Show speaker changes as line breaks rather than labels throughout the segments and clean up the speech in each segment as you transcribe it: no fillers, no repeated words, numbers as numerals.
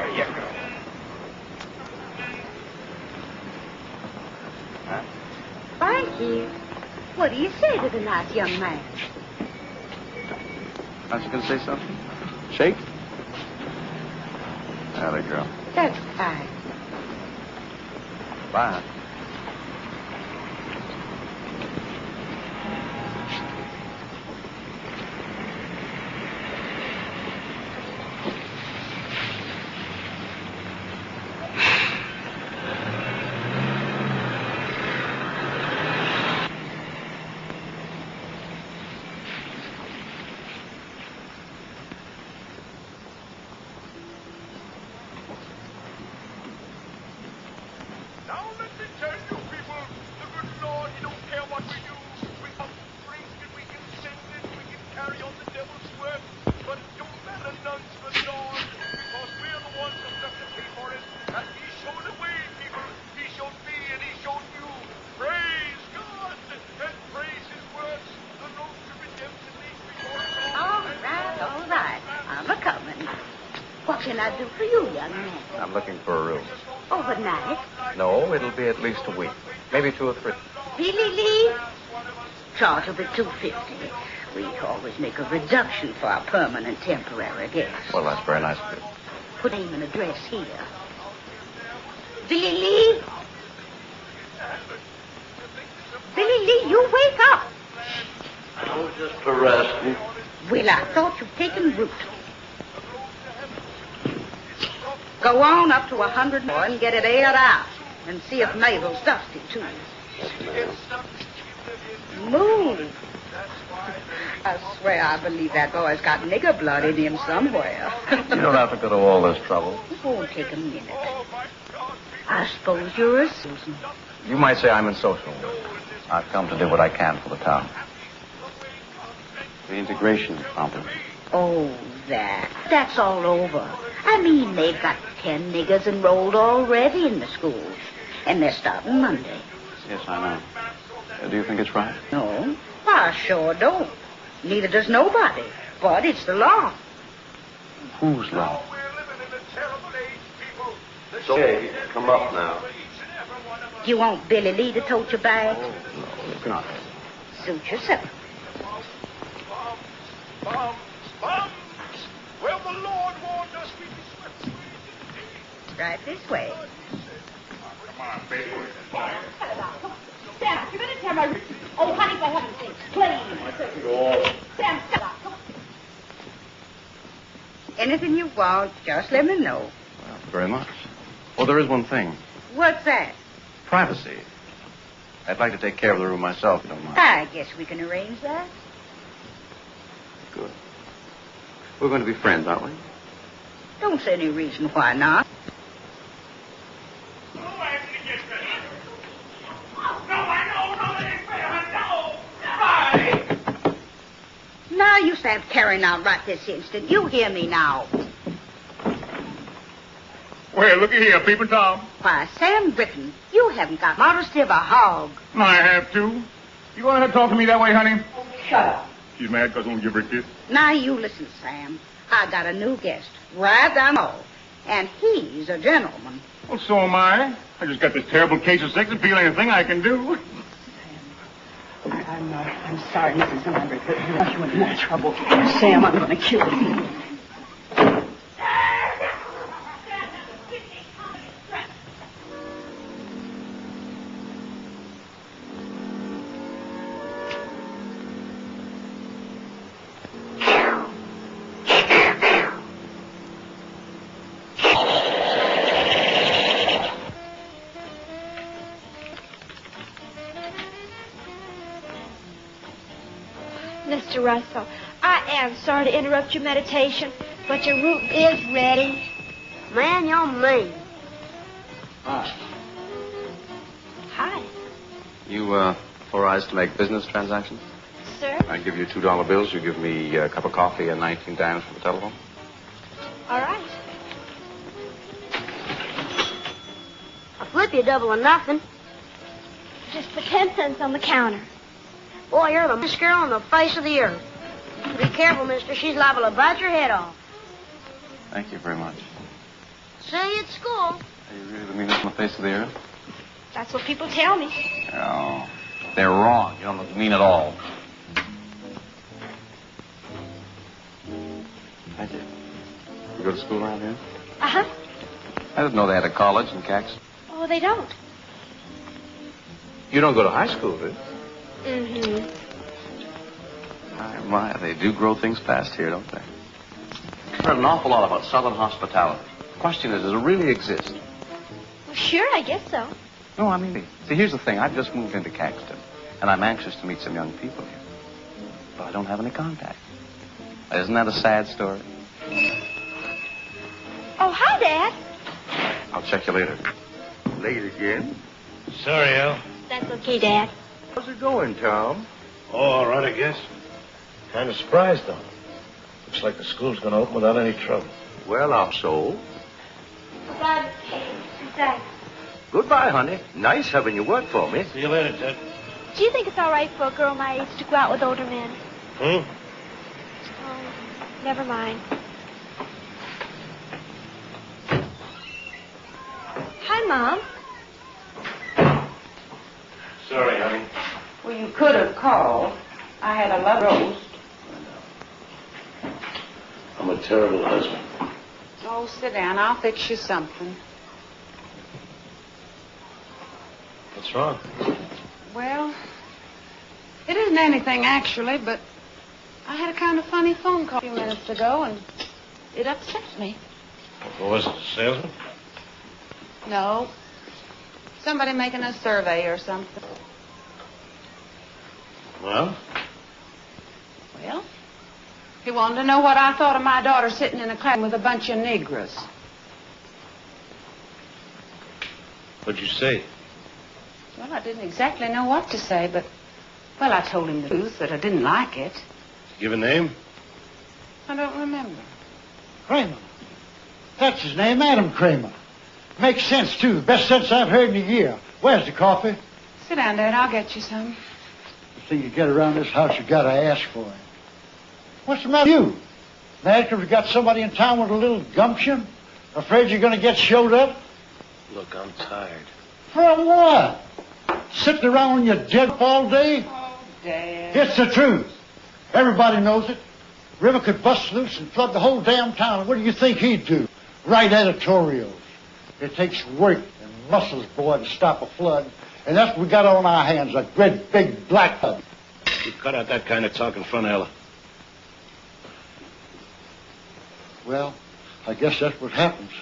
There you go. Huh?
Frankie, what do you say to the nice young man?
Aren't you going to say something? Shake? Atta girl.
That's fine.
Bye. I'm looking for a room.
Overnight?
No, it'll be at least a week. Maybe 2 or 3.
Really, Lee? Charge will be $2.50. We always make a reduction for our permanent temporary guests.
Well, that's very nice of you.
Put name and address here. Billy Lee? Billy Lee, you wake up.
I was just resting.
Well, I thought you'd taken root. Go on up to 100 more and get it aired out. And see if Mabel's dusty, too. Move. I swear I believe that boy's got nigger blood in him somewhere.
You don't have to go to all this trouble.
It won't take a minute. I suppose you're a Susan.
You might say I'm in social. I've come to do what I can for the town. The integration problem.
Oh, that's all over. I mean, they've got 10 niggers enrolled already in the schools. And they're starting Monday.
Yes, I know. Do you think it's right?
No, I sure don't. Neither does nobody. But it's the law.
Whose law?
It's okay. Come up now.
You want Billy Lee to tote your bag?
Oh, no, look not.
Suit yourself.
Well, the Lord warned us we be swept.
Right this way.
Come on, baby.
Sam, you're going to tell my... Oh, honey, for heaven's sake, please. Sam, stop.
Anything you want, just let me know.
Well, very much. Oh, there is one thing.
What's that?
Privacy. I'd like to take care of the room myself, if you don't mind.
I guess we can arrange that.
Good. We're going to be friends, aren't we?
Don't see any reason why not. Now you stop carrying out right this instant. You hear me now.
Well, looky here, Peeping Tom.
Why, Sam Britton, you haven't got modesty of a hog.
I have to. You want to talk to me that way, honey?
Shut up.
She's mad because I won't give her a kiss.
Now you listen, Sam. I got a new guest, right down the hall. And he's a gentleman.
Well, so am I. I just got this terrible case of sex appeal. Anything I can do.
I'm sorry, Mrs. Lambert, but you want you into more trouble. Sam, I'm going to kill you.
Mr. Russell, I am sorry to interrupt your meditation, but your room is ready.
Man, you're mean.
Hi.
Hi.
You, authorized to make business transactions?
Sir?
I give you $2 bills. You give me a cup of coffee and 19 dimes for the telephone.
All right.
I'll flip you a double or nothing.
Just put 10 cents on the counter.
Boy, you're the best girl on the face of the earth. Be careful, mister. She's liable to bite your head off.
Thank you very much.
say at school.
Are you really the meanest on the face of the earth?
That's what people tell me.
No. They're wrong. You don't look mean at all. I did. You go to school around here?
Uh-huh.
I didn't know they had a college in Caxton.
Oh, they don't.
You don't go to high school, do you?
Mm-hmm.
My, they do grow things fast here, don't they? I've heard an awful lot about Southern hospitality. The question is, does it really exist?
Well, sure, I guess so.
No, I mean, see, here's the thing. I've just moved into Caxton, and I'm anxious to meet some young people here. But I don't have any contact. Isn't that a sad story?
Oh, hi, Dad.
I'll check you later.
Late again?
Sorry, Al.
That's okay, Dad.
How's it going, Tom?
Oh, all right, I guess. Kind of surprised, though. Looks like the school's going to open without any trouble.
Well, I'm so.
Goodbye, Thanks.
Goodbye, honey. Nice having you work for me.
See you later, Ted.
Do you think it's all right for a girl my age to go out with older men?
Hmm?
Oh, never mind. Hi, Mom.
Sorry, honey.
Well, you could have called. I had a love roast.
I'm a terrible husband.
Oh, sit down. I'll fix you something.
What's wrong?
Well, it isn't anything, actually, but I had a kind of funny phone call a few minutes ago, and it upset me.
What was it, a salesman?
No. Somebody making a survey or something.
Well?
Well, he wanted to know what I thought of my daughter sitting in a class with a bunch of Negroes.
What'd you say?
Well, I didn't exactly know what to say, but, well, I told him the truth, that I didn't like it.
Give a name?
I don't remember.
Kramer. That's his name, Adam Kramer. Makes sense, too. Best sense I've heard in a year. Where's the coffee?
Sit down, Dad. I'll get you some.
The thing you get around this house, you gotta ask for it. What's the matter with you? Mad because we got somebody in town with a little gumption? Afraid you're gonna get showed up?
Look, I'm tired.
From what? Sitting around when you're dead all day?
Oh, Dad.
It's the truth. Everybody knows it. River could bust loose and flood the whole damn town. What do you think he'd do? Write editorials. It takes work and muscles, boy, to stop a flood. And that's what we got on our hands, a great big black flood.
You cut out that kind of talk in front of Ella.
Well, I guess that's what happens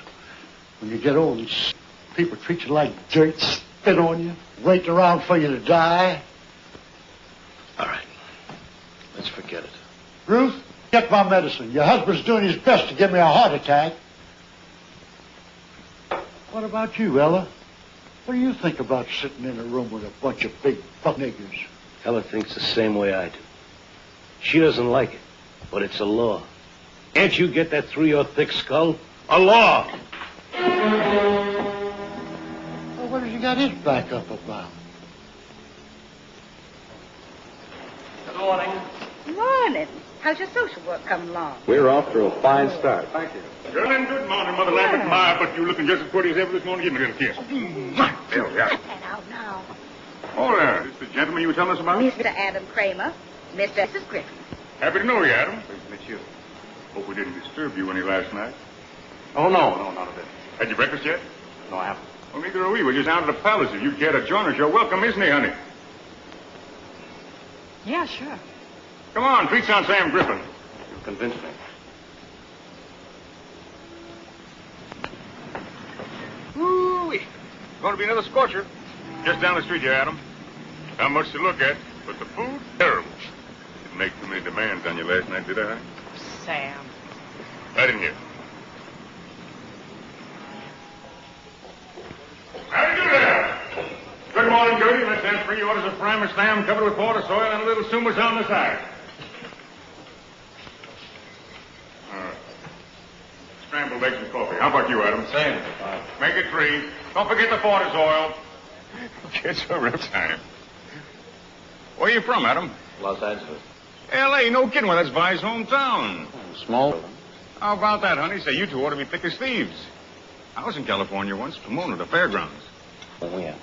when you get old and people treat you like dirt, spit on you, wait around for you to die.
All right. Let's forget it.
Ruth, get my medicine. Your husband's doing his best to give me a heart attack. What about you, Ella? What do you think about sitting in a room with a bunch of big buck niggers?
Ella thinks the same way I do. She doesn't like it, but it's a law. Can't you get that through your thick skull? A law!
Well, what have you got his back up about?
Good morning.
Morning. How's your social work coming along?
We're off to a fine start. Thank you.
Good morning, Mother Lambert. My, but you looking just as pretty as ever this morning. Give me a little kiss.
Cut that out now.
Oh, there. This is the gentleman you were telling us about?
Mr. Adam Kramer, Mr. Mrs. Griffin.
Happy to know you, Adam. Pleased to meet you. Hope we didn't disturb you any last night.
Oh, no, not a bit.
Had you breakfast yet?
No, I haven't.
Well, neither are we. We're just out at the palace. If you care to join us, you're welcome, isn't he, honey?
Yeah, sure.
Come on, treat Aunt Sam Griffin.
You convinced me.
Ooh-wee. Going to be another scorcher. Just down the street here, Adam. Not much to look at, but the food, terrible. Didn't make too many demands on you last night, did I?
Sam.
I didn't hear. How do you do there? Good morning, Gertie. Let's have 3 orders of prime Sam covered with water, soil, and a little sumas on the side. All right. Scrambled eggs and coffee. How about you, Adam?
Same.
Make it 3. Don't forget the Porter's oil. Get your rip time. Where are you from, Adam?
Los Angeles.
L.A., no kidding. Well, that's Vi's hometown.
Small.
How about that, honey? Say, you two ought to be thick as thieves. I was in California once, Pomona, the fairgrounds.
Oh, yeah.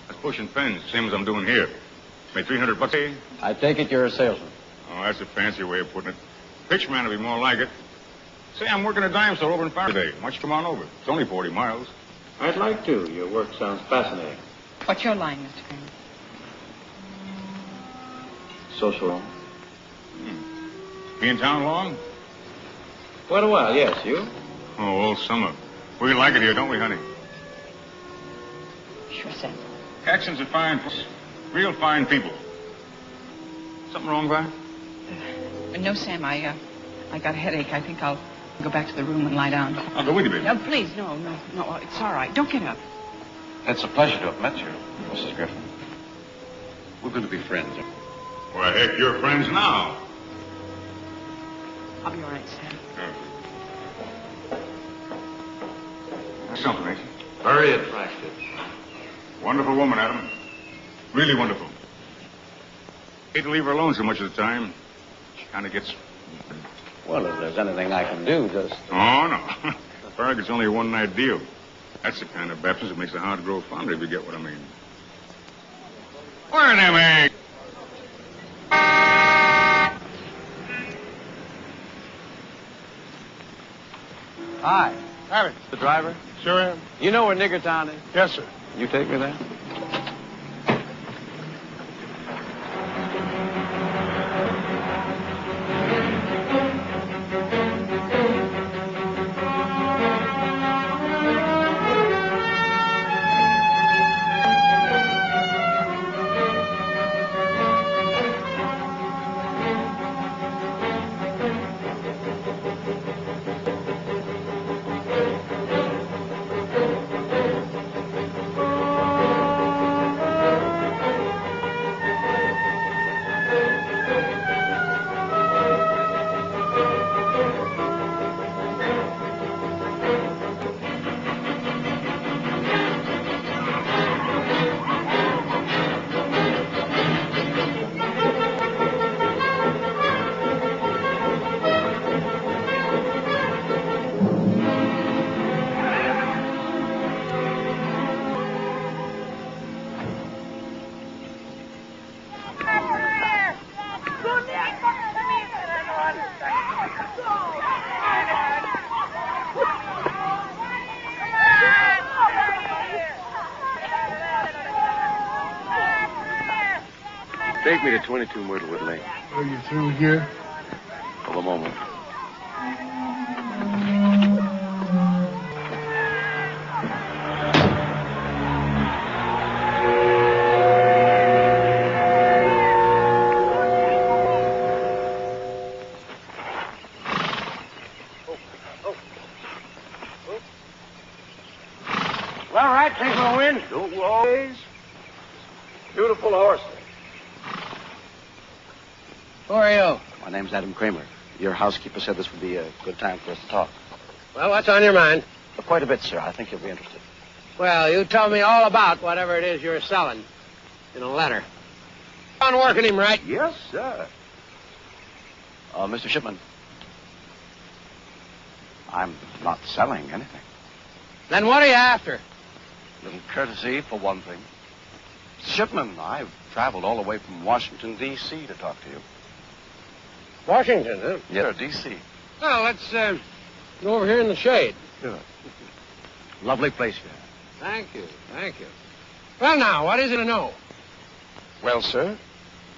That's pushing pens, same as I'm doing here. Made $300 a day.
I take it you're a salesman.
Oh, that's a fancy way of putting it. Pitchman would be more like it. Say, I'm working a dime store over in Faraday. Why don't you come on over? It's only 40 miles.
I'd like to. Your work sounds fascinating.
What's your line, Mr. Kramer?
Social.
Be in town long?
Quite a while, yes. You?
Oh, all summer. We like it here, don't we, honey?
Sure, Sam.
Caxtons are fine, real fine people. Something wrong, Vi?
No, Sam, I got a headache. I think I'll go back to the room and lie down.
I'll go with you, baby.
No, please, no. It's all right. Don't get up.
It's a pleasure to have met you, Mrs. Griffin. We're going to be friends.
Well, heck, you're friends now.
I'll be all right, Sam.
That's something, ain't she?
Very attractive.
Wonderful woman, Adam. Really wonderful. Hate to leave her alone so much of the time. She kind of gets...
Well, if there's anything I can do, just...
Oh, no. Farragut's only a one-night deal. That's the kind of baptism that makes the heart grow fonder, if you get what I mean. Where are them eggs?
Hi.
Howdy.
The driver?
Sure am.
You know where Niggertown is?
Yes, sir.
You take me there?
Take me to 22 Myrtlewood Lane.
Are you through here?
For the moment.
Well, all right, take my wind.
Don't always. Beautiful horse.
Who are you?
My name's Adam Kramer. Your housekeeper said this would be a good time for us to talk.
Well, what's on your mind?
Quite a bit, sir. I think you'll be interested.
Well, you tell me all about whatever it is you're selling in a letter. On working him right.
Yes, sir.
Mr. Shipman, I'm not selling anything.
Then what are you after?
A little courtesy, for one thing. Mr. Shipman, I've traveled all the way from Washington, D.C. to talk to you.
Washington, huh?
Yes, sir, D.C.
Well, let's go over here in the shade.
Good. Lovely place here.
Thank you, thank you. Well, now, what is it to know?
Well, sir,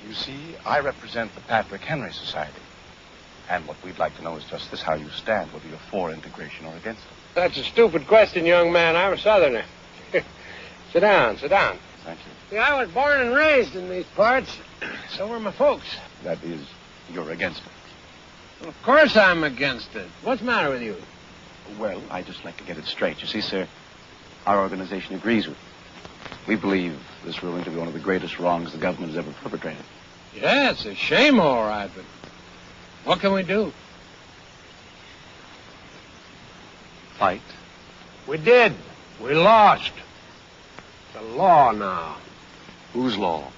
you see, I represent the Patrick Henry Society. And what we'd like to know is just this, how you stand, whether you're for integration or against it.
That's a stupid question, young man. I'm a Southerner. Sit down, sit down.
Thank you.
See, I was born and raised in these parts. So were my folks.
That is, you're against it.
Well, of course I'm against it. What's the matter with you?
Well, I just like to get it straight. You see, sir, our organization agrees with you. We believe this ruling to be one of the greatest wrongs the government has ever perpetrated.
Yeah, it's a shame, all right, but what can we do?
Fight?
We did. We lost. It's a law now.
Whose law?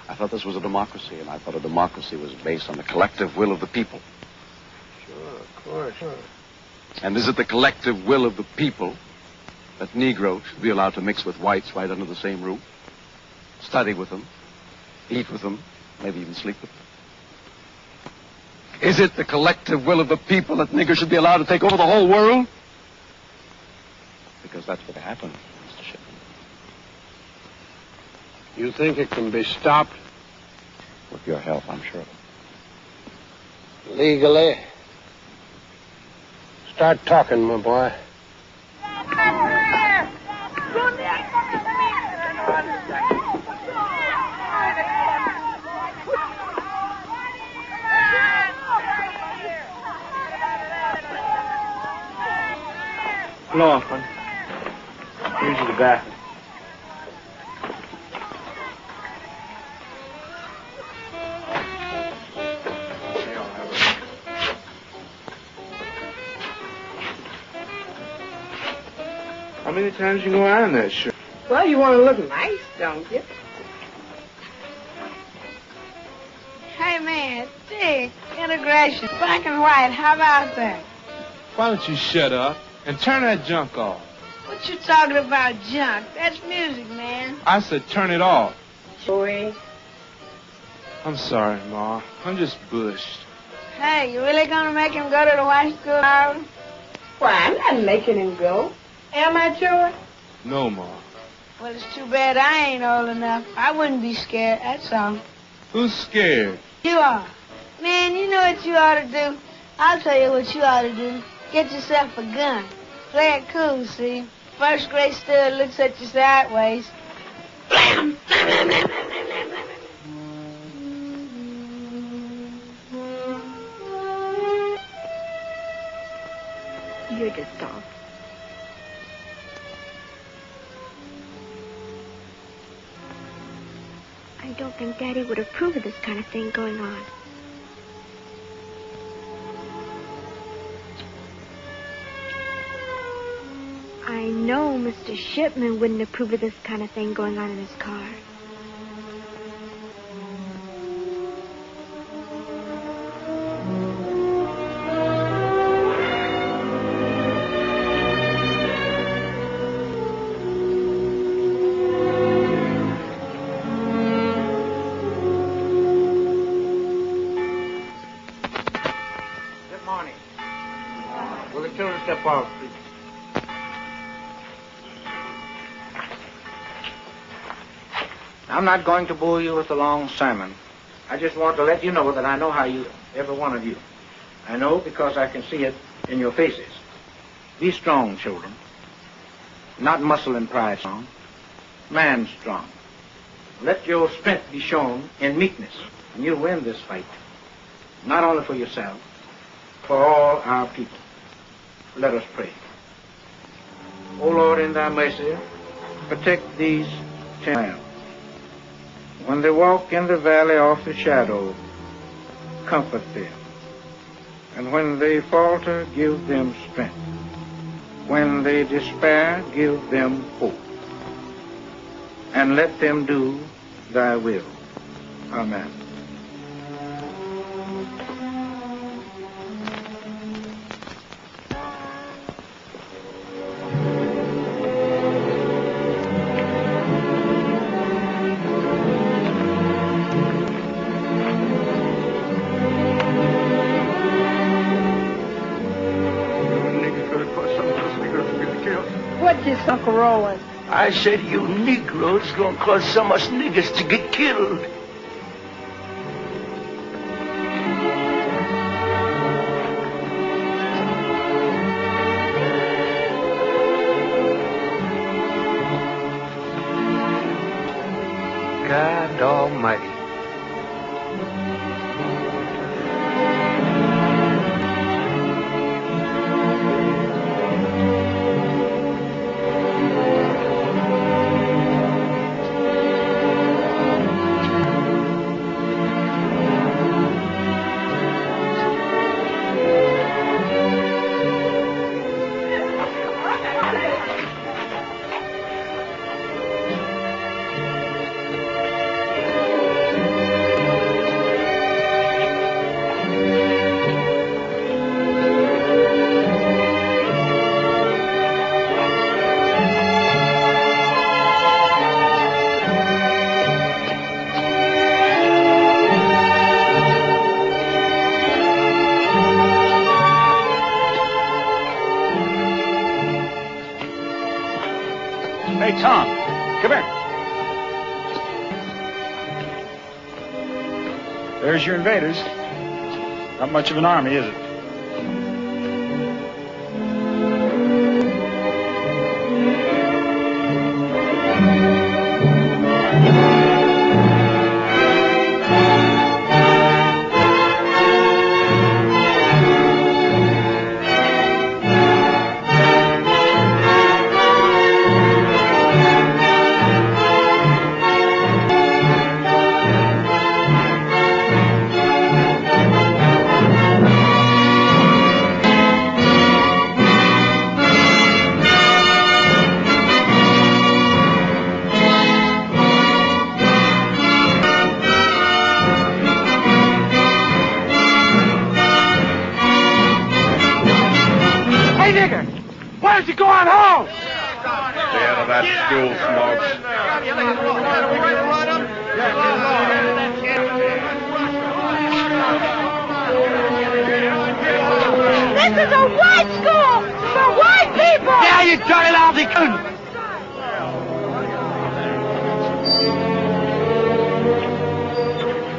I thought this was a democracy, and I thought a democracy was based on the collective will of the people.
Sure, of course, sure.
And is it the collective will of the people that Negroes should be allowed to mix with whites right under the same roof, study with them, eat with them, maybe even sleep with them? Is it the collective will of the people that niggers should be allowed to take over the whole world? Because that's what happened, Mr. Shipman.
You think it can be stopped?
With your help, I'm sure of it.
Legally? Start talking, my boy.
Laughlin. Here's the bathroom. How many times you gonna iron that shirt?
Well, you want to look nice, don't you? Hey, man, dig, integration, black and white, how about that?
Why don't you shut up and turn that junk off?
What you talking about, junk? That's music, man.
I said turn it off.
Joey.
I'm sorry, Ma. I'm just bushed.
Hey, you really gonna make him go to the white school tomorrow? Why, I'm not making him go. Am I, Joey?
No, Ma.
Well, it's too bad I ain't old enough. I wouldn't be scared, that's all.
Who's scared?
You are. Man, you know what you ought to do? I'll tell you what you ought to do. Get yourself a gun. Play it cool, see? First grade student looks at you sideways. Blam!
You're just soft. I don't think Daddy would approve of this kind of thing going on. I know Mr. Shipman wouldn't approve of this kind of thing going on in his car.
Good morning. Will the children step off, please? I'm not going to bore you with a long sermon. I just want to let you know that I know how you, every one of you. I know because I can see it in your faces. Be strong, children. Not muscle and pride strong. Man strong. Let your strength be shown in meekness, and you'll win this fight. Not only for yourself, for all our people. Let us pray. O Lord, in thy mercy, protect these 10 lambs. When they walk in the valley of the shadow, comfort them. And when they falter, give them strength. When they despair, give them hope. And let them do thy will. Amen.
What's this, Uncle Roland?
I said you Negroes gonna cause some of us niggers to get killed. God Almighty.
Hey, Tom, come here. There's your invaders. Not much of an army, is it?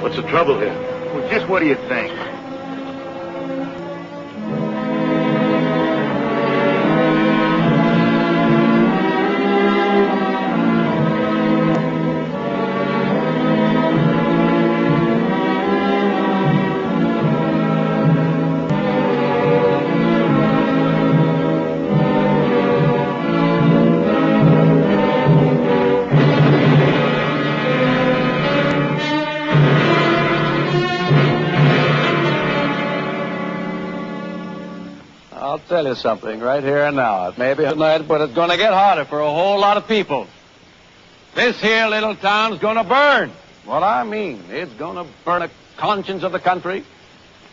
What's the trouble here? Well, just what do you think?
I'll tell you something right here and now. It may be tonight, but it's going to get harder for a whole lot of people. This here little town's going to burn. What I mean, it's going to burn the conscience of the country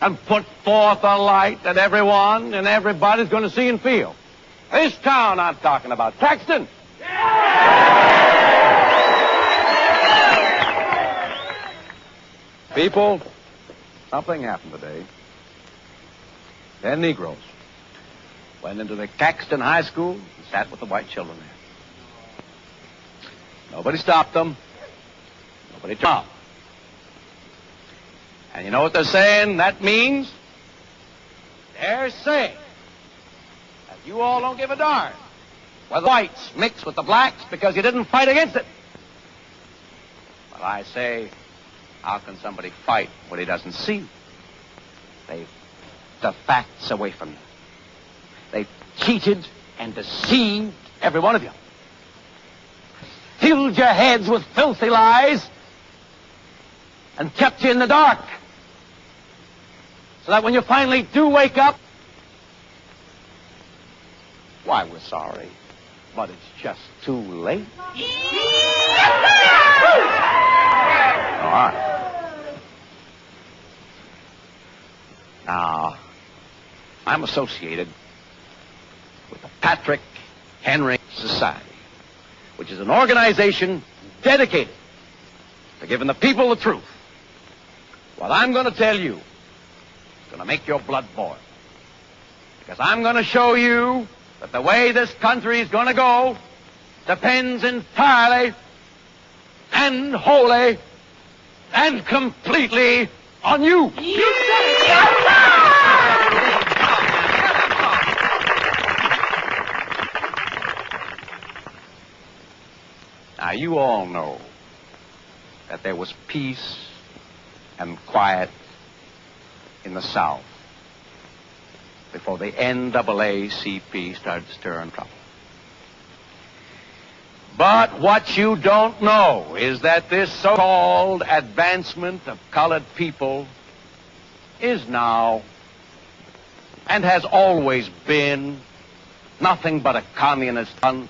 and put forth a light that everyone and everybody's going to see and feel. This town I'm talking about, Caxton. People, something happened today. 10 Negroes went into the Caxton High School and sat with the white children there. Nobody stopped them. Nobody turned out. And you know what they're saying that means? They're saying that you all don't give a darn whether the whites mix with the blacks because you didn't fight against it. But I say, how can somebody fight what he doesn't see? They've the facts away from you. They've cheated and deceived every one of you. Filled your heads with filthy lies and kept you in the dark. So that when you finally do wake up, why, we're sorry, but it's just too late. All right. Now, I'm associated with the Patrick Henry Society, which is an organization dedicated to giving the people the truth. What I'm going to tell you is going to make your blood boil. Because I'm going to show you that the way this country is going to go depends entirely and wholly and completely on you. Now, you all know that there was peace and quiet in the South before the NAACP started stirring trouble. But what you don't know is that this so-called advancement of colored people is now and has always been nothing but a communist fund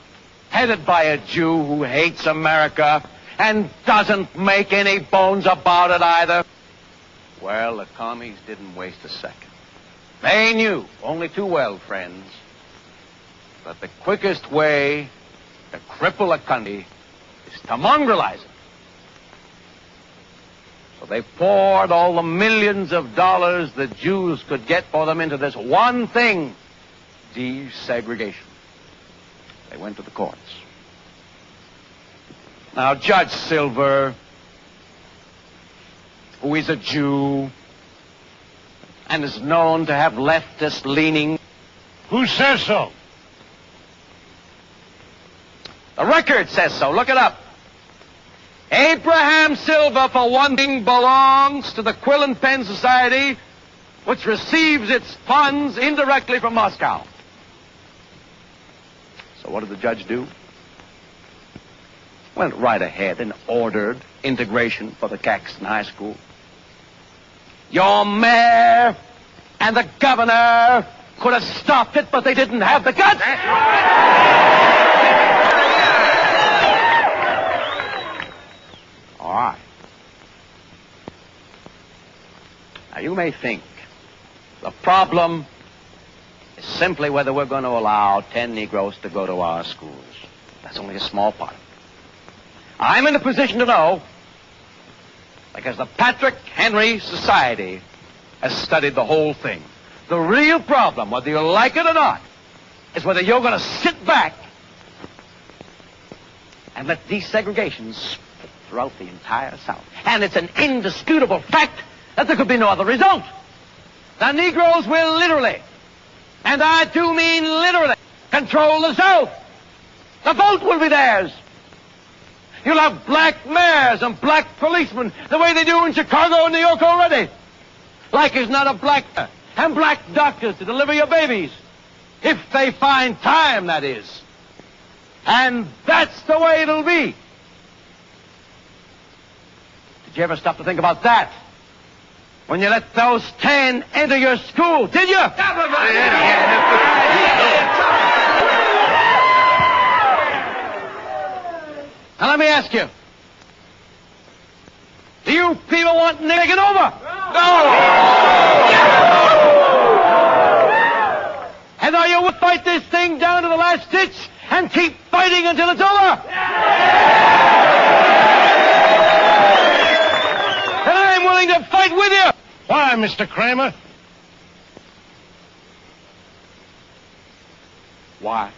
headed by a Jew who hates America and doesn't make any bones about it either. Well, the commies didn't waste a second. They knew only too well, friends, that the quickest way to cripple a country is to mongrelize it. So they poured all the millions of dollars the Jews could get for them into this one thing, desegregation. They went to the courts. Now, Judge Silver, who is a Jew and is known to have leftist leaning.
Who says so?
The record says so. Look it up. Abraham Silver, for one thing, belongs to the Quill and Pen Society, which receives its funds indirectly from Moscow. So what did the judge do? Went right ahead and ordered integration for the Caxton High School. Your mayor and the governor could have stopped it, but they didn't have the guts. All right. Now, you may think the problem is simply whether we're going to allow 10 Negroes to go to our schools. That's only a small part. I'm in a position to know because the Patrick Henry Society has studied the whole thing. The real problem, whether you like it or not, is whether you're going to sit back and let desegregation spread throughout the entire South. And it's an indisputable fact that there could be no other result. The Negroes will literally, and I do mean literally, control the South. The vote will be theirs. You'll have black mayors and black policemen the way they do in Chicago and New York already. Like is not a black and black doctors to deliver your babies. If they find time, that is. And that's the way it'll be. Did you ever stop to think about that? When you let those 10 enter your school, did you? Now let me ask you. Do you people want to take it over? No! And are you willing to fight this thing down to the last ditch and keep fighting until it's over? And I'm willing to fight with you.
Why, Mr. Kramer?
Why?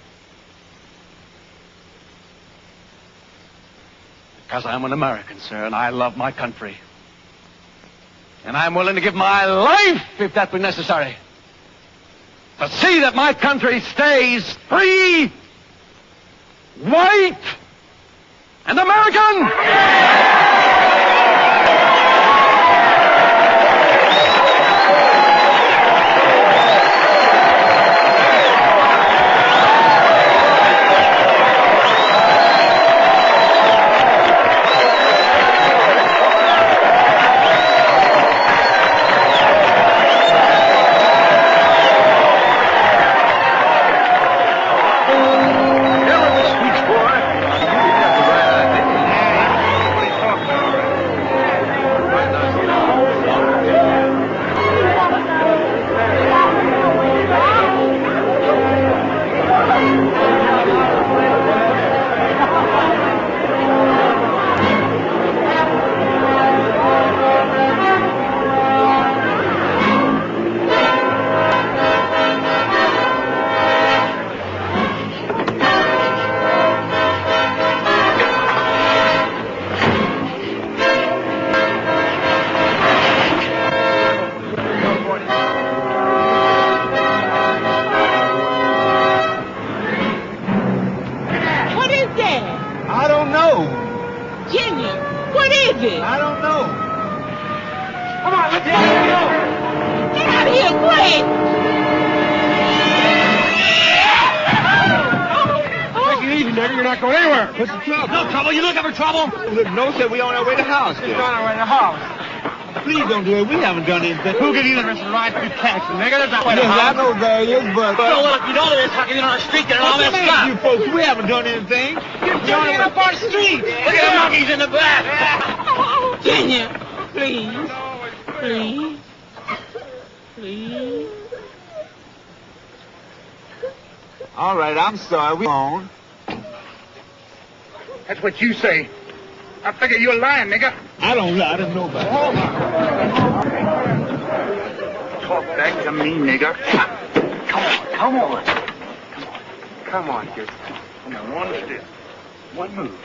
Because I'm an American, sir, and I love my country. And I'm willing to give my life, if that be necessary, to see that my country stays free, white, and American!
No, sir, we on our way to the house. We're on our way to the house. Please don't do it. We haven't done anything. Who can either Mr. Rice be Caxton, nigga? That's not what it is. I know there is, but...
Well, if you know this, how can you on the street getting all that stuff?
You folks, we haven't done anything.
You're doing up our street. Look at the monkeys in the back.
Kenya, please. Please. Please.
All right, I'm sorry. We on.
That's what you say. I figure you're lying, nigga.
I don't lie to nobody.
Talk back to me, nigga. Come on. Come on, kid. Come on, one step. One move.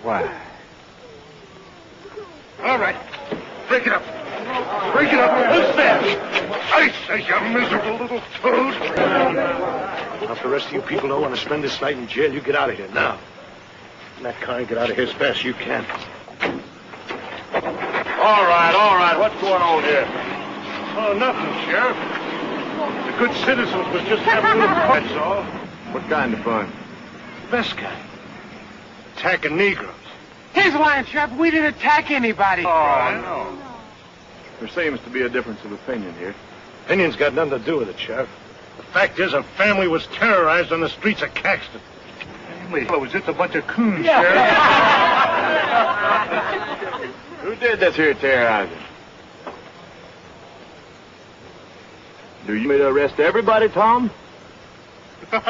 Why?
All right. Break it up. Break it up. Who's there? I say, you miserable little toad.
Now, if the rest of you people don't want to spend this night in jail, you get out of here now. And that car, get out of here as fast as you can.
All right. What's going on here?
Oh, nothing, Sheriff. The good citizens was just having a little fun, that's all.
What kind of fun?
Best kind. Attacking Negroes.
He's lying, Sheriff. We didn't attack anybody.
Oh, no. There seems to be a difference of opinion here.
Opinion's got nothing to do with it, Sheriff. The fact is, a family was terrorized on the streets of Caxton.
Family? Was just a bunch of coons,
Yeah.
Sheriff. Who did this here terrorizing? Do you want me to arrest everybody, Tom?
All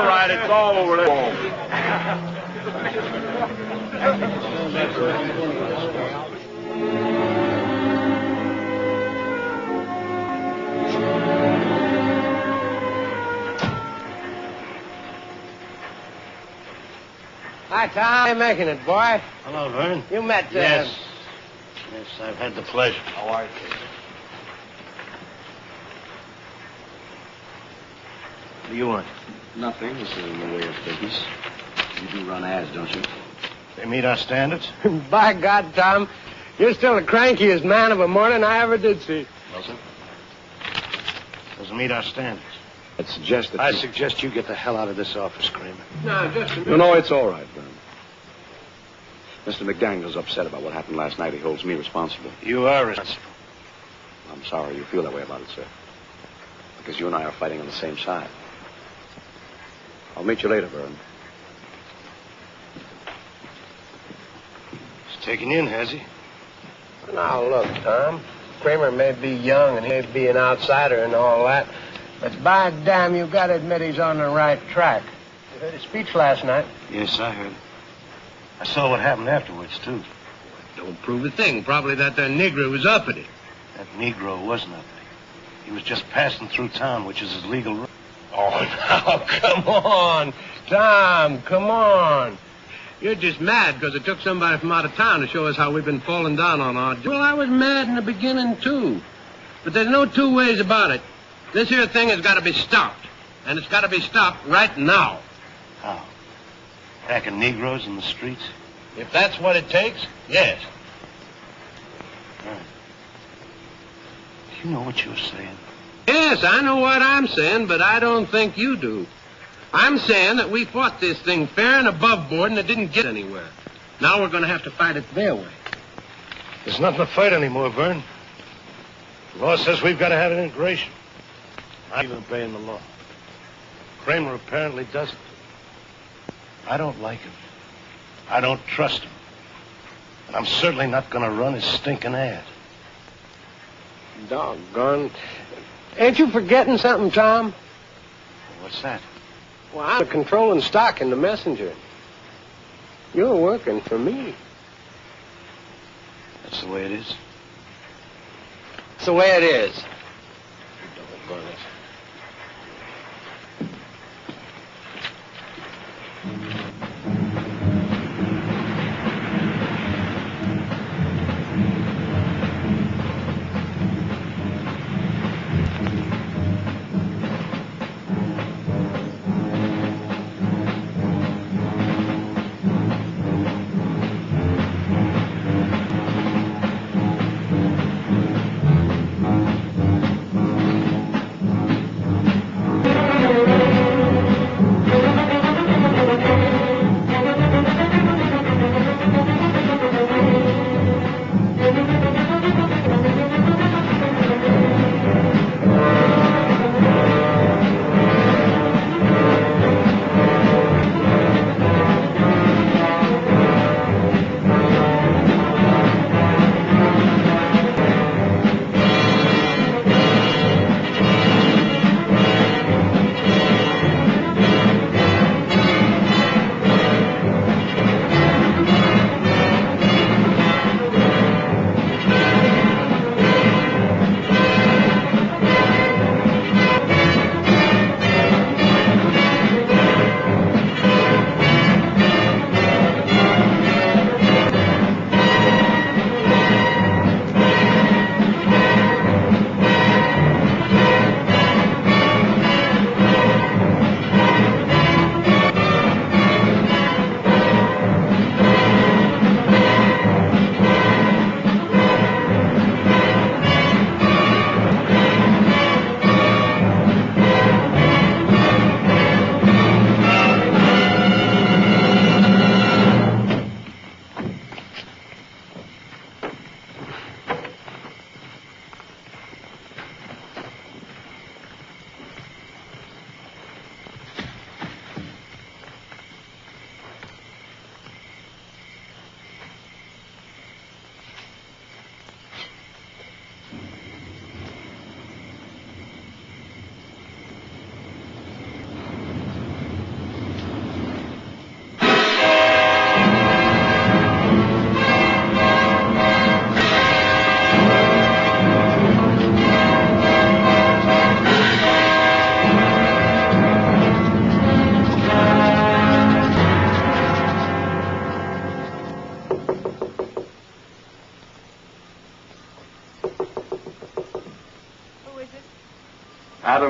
right, it's all over there.
Hi, Tom. How you making it, boy?
Hello, Vern.
You met...
Yes, I've had the pleasure.
How are you?
What do you want?
Nothing. This is in the way of business. You do run ads, don't you?
They meet our standards?
By God, Tom, you're still the crankiest man of a morning I ever did see.
Doesn't meet our standards.
I suggest that
I suggest you get the hell out of this office, Kramer.
No, just a minute.
No, it's all right, Vern. Mr. McDaniel's upset about what happened last night. He holds me responsible.
You are responsible.
I'm sorry you feel that way about it, sir. Because you and I are fighting on the same side. I'll meet you later, Vern.
He's taken you in, has he?
Now, look, Tom. Kramer may be young and he may be an outsider and all that, but by damn, you got to admit he's on the right track. You heard his speech last night.
Yes, I heard it. I saw what happened afterwards, too.
Don't prove a thing. Probably that Negro was uppity.
That Negro wasn't uppity. He was just passing through town, which is his legal right.
Oh, now, come on. Tom, come on. You're just mad because it took somebody from out of town to show us how we've been falling down on our... Well, I was mad in the beginning, too. But there's no two ways about it. This here thing has got to be stopped. And it's got to be stopped right now.
How? Attacking Negroes in the streets?
If that's what it takes, yes.
All right. Do you know what you're saying?
Yes, I know what I'm saying, but I don't think you do. I'm saying that we fought this thing fair and above board and it didn't get anywhere. Now we're going to have to fight it their way.
There's nothing to fight anymore, Vern. The law says we've got to have an integration. I'm even obeying the law. Kramer apparently doesn't. I don't like him. I don't trust him. And I'm certainly not going to run his stinking ad.
Doggone. Ain't you forgetting something, Tom?
What's that?
Well, I'm controlling stock in the Messenger. You're working for me.
That's the way it is?
It's the way it is.
Doggone it.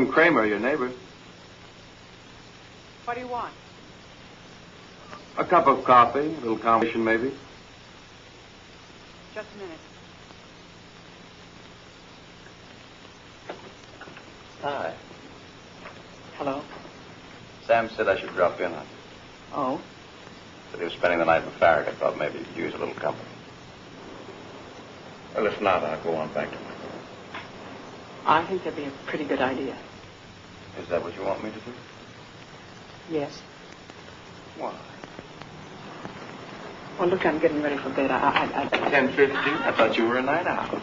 Ephraim Kramer, your neighbor.
What do you want?
A cup of coffee, a little conversation maybe.
Just a minute.
Hi.
Hello.
Sam said I should drop in on you.
Oh?
Said he was spending the night in Farragut. I thought maybe you could use a little company. Well, if not, I'll go on back to my room.
I think that'd be a pretty good idea.
Is that what you want me to do?
Yes.
Why?
Well, look, I'm getting ready for bed.
10:50? I thought you were a night owl.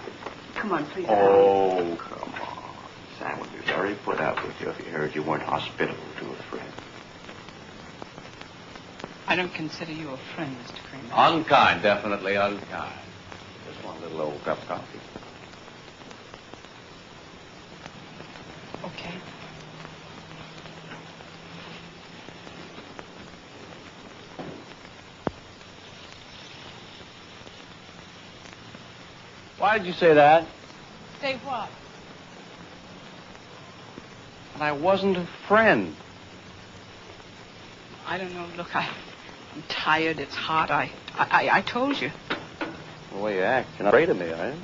Come on, please.
Oh, come on. Sam would be very put out with you if he heard you weren't hospitable to a friend.
I don't consider you a friend, Mr. Kramer.
Unkind, definitely unkind. Just one little old cup of coffee.
Okay.
Why did you say that?
Say what?
And I wasn't a friend.
I don't know. Look, I'm tired. It's hot. I told you.
The way you act, you're not afraid of me, are you?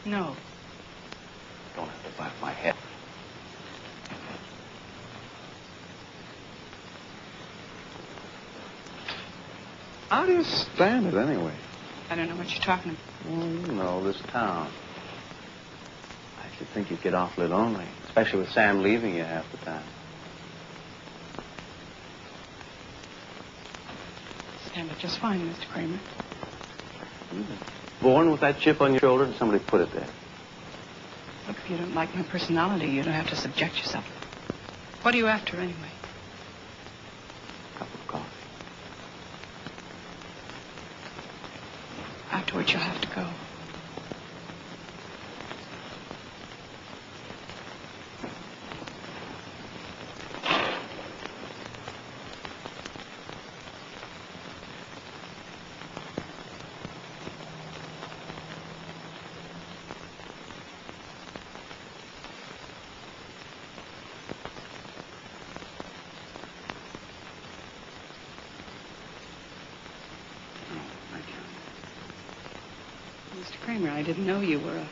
No.
Don't have to bite my head. How do you stand it, anyway?
I don't know what you're talking about.
Well, you know, this town. I should think you'd get awfully lonely, especially with Sam leaving you half the time.
Stand up just fine, Mr. Kramer.
You were born with that chip on your shoulder, and somebody put it there.
Look, if you don't like my personality, you don't have to subject yourself. What are you after, anyway?
A cup of coffee.
Afterwards, you'll have to go. Mr. Kramer, I didn't know you were a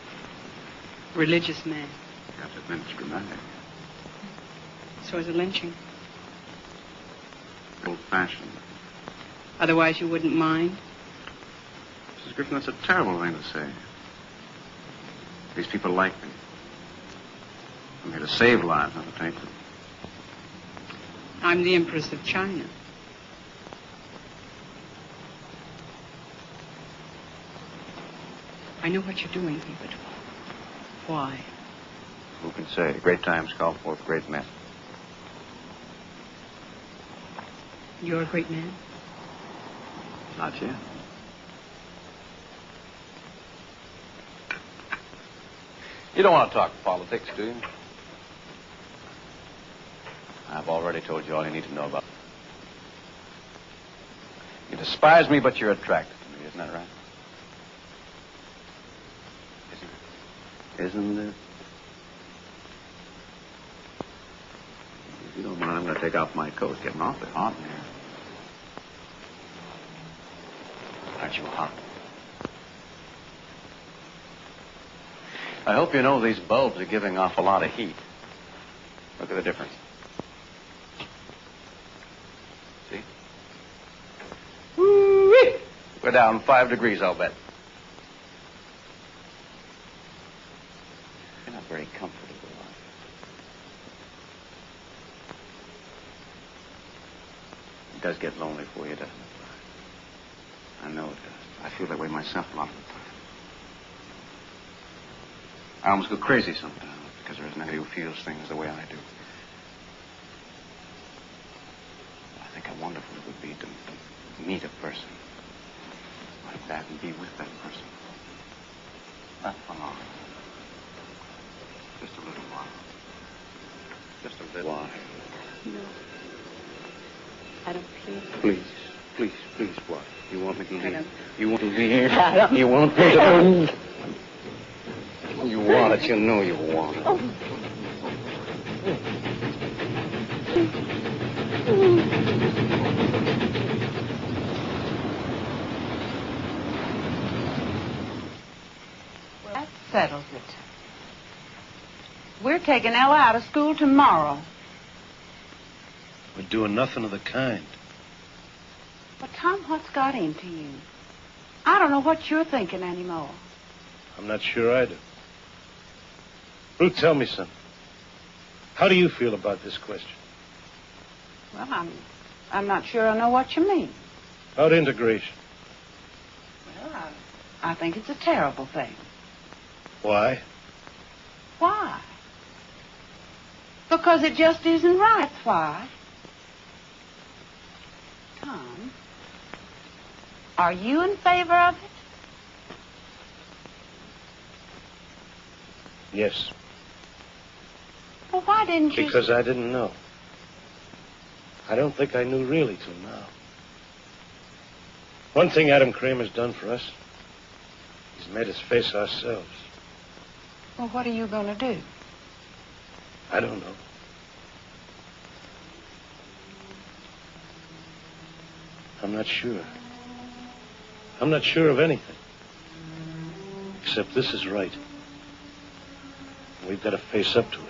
religious man.
You have to admit it's dramatic.
So is a lynching.
Old-fashioned.
Otherwise, you wouldn't mind?
Mrs. Griffin, that's a terrible thing to say. These people like me. I'm here to save lives, not to take them.
I'm the Empress of China. I know what you're doing here, but why?
Who can say? Great times call forth great men.
You're a great man?
Not yet. You don't want to talk politics, do you? I've already told you all you need to know about it. You despise me, but you're attracted to me. Isn't that right? Isn't it? If you don't mind, I'm going to take off my coat. It's getting awfully hot in here. Aren't you hot? I hope you know these bulbs are giving off a lot of heat. Look at the difference. See? Woo-wee! We're down 5 degrees, I'll bet. You're not very comfortable, are you? It does get lonely for you, doesn't it? I know it does. I feel that way myself a lot of the time. I almost go crazy sometimes because there isn't anybody who feels things the way I do. I think how wonderful it would be to meet a person like that and be with that person. Not for long. Just a little while. Just a little while.
No. I don't feel...
Please, please, please, what? You want me to leave?
I don't...
You want to leave? You want me to... You
want it. You know you want it.
Well, that settles it. We're taking Ella out of school tomorrow.
We're doing nothing of the kind.
But, Tom, what's got into you? I don't know what you're thinking anymore.
I'm not sure I do. Ruth, tell me something. How do you feel about this question?
Well, I'm not sure I know what you mean.
About integration.
Well, I think it's a terrible thing.
Why?
Why? Because it just isn't right. That's why. Tom, are you in favor of it?
Yes.
Well, why didn't you...
Because I didn't know. I don't think I knew really till now. One thing Adam Kramer's done for us, he's made us face ourselves.
Well, what are you going to do?
I don't know. I'm not sure. I'm not sure of anything. Except this is right. We've got to face up to it.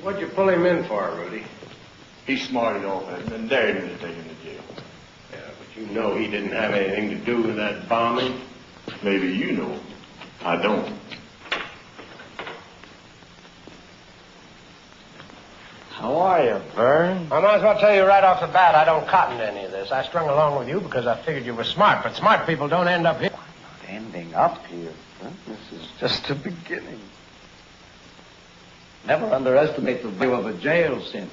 What'd you pull him in for, Rudy?
He smarted off at him and dared me to take him to jail.
Yeah, but you know he didn't have anything to do with that bombing.
Maybe you know. I don't.
How are you, Vern?
I might as well tell you right off the bat I don't cotton to any of this. I strung along with you because I figured you were smart, but smart people don't end up here.
Not ending up here. Huh? This is just the beginning. Never underestimate the value of a jail sentence.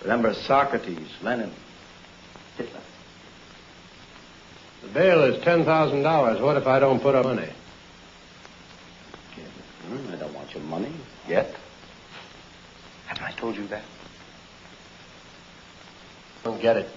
Remember Socrates, Lenin, Hitler.
The bail is $10,000. What if I don't put up money?
I don't want your money yet. Haven't I told you that?
Don't get it.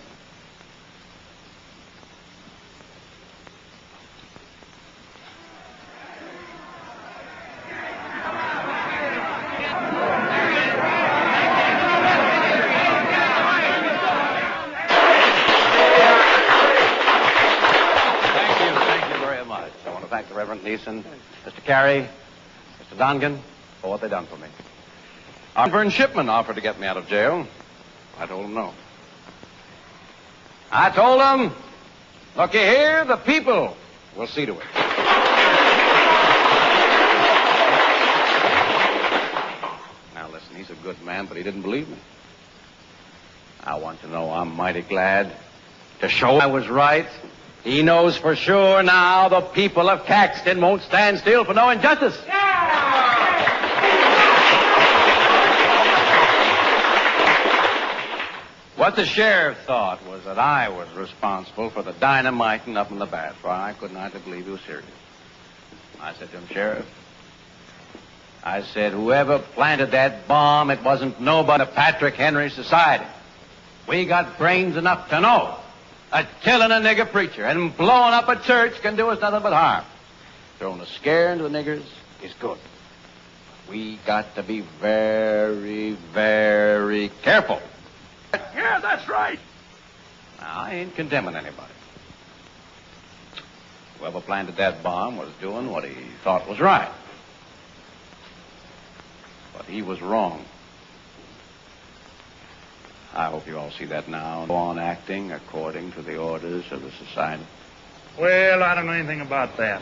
Reverend Neeson, Mr. Carey, Mr. Dongan, for what they done for me. Vern Shipman offered to get me out of jail. I told him no. I told him, looky here, the people will see to it. Now listen, he's a good man, but he didn't believe me. I want to know I'm mighty glad to show I was right. He knows for sure now the people of Caxton won't stand still for no injustice. What the sheriff thought was that I was responsible for the dynamiting up in the bath. Why, I couldn't hardly believe he was serious. I said to him, Sheriff, I said, whoever planted that bomb, it wasn't nobody in Patrick Henry Society. We got brains enough to know that killing a nigger preacher and blowing up a church can do us nothing but harm. Throwing a scare into the niggers is good. We got to be very, very careful.
Yeah, that's right.
Now, I ain't condemning anybody. Whoever planted that bomb was doing what he thought was right. But he was wrong. I hope you all see that now. Go on acting according to the orders of the society.
Well, I don't know anything about that.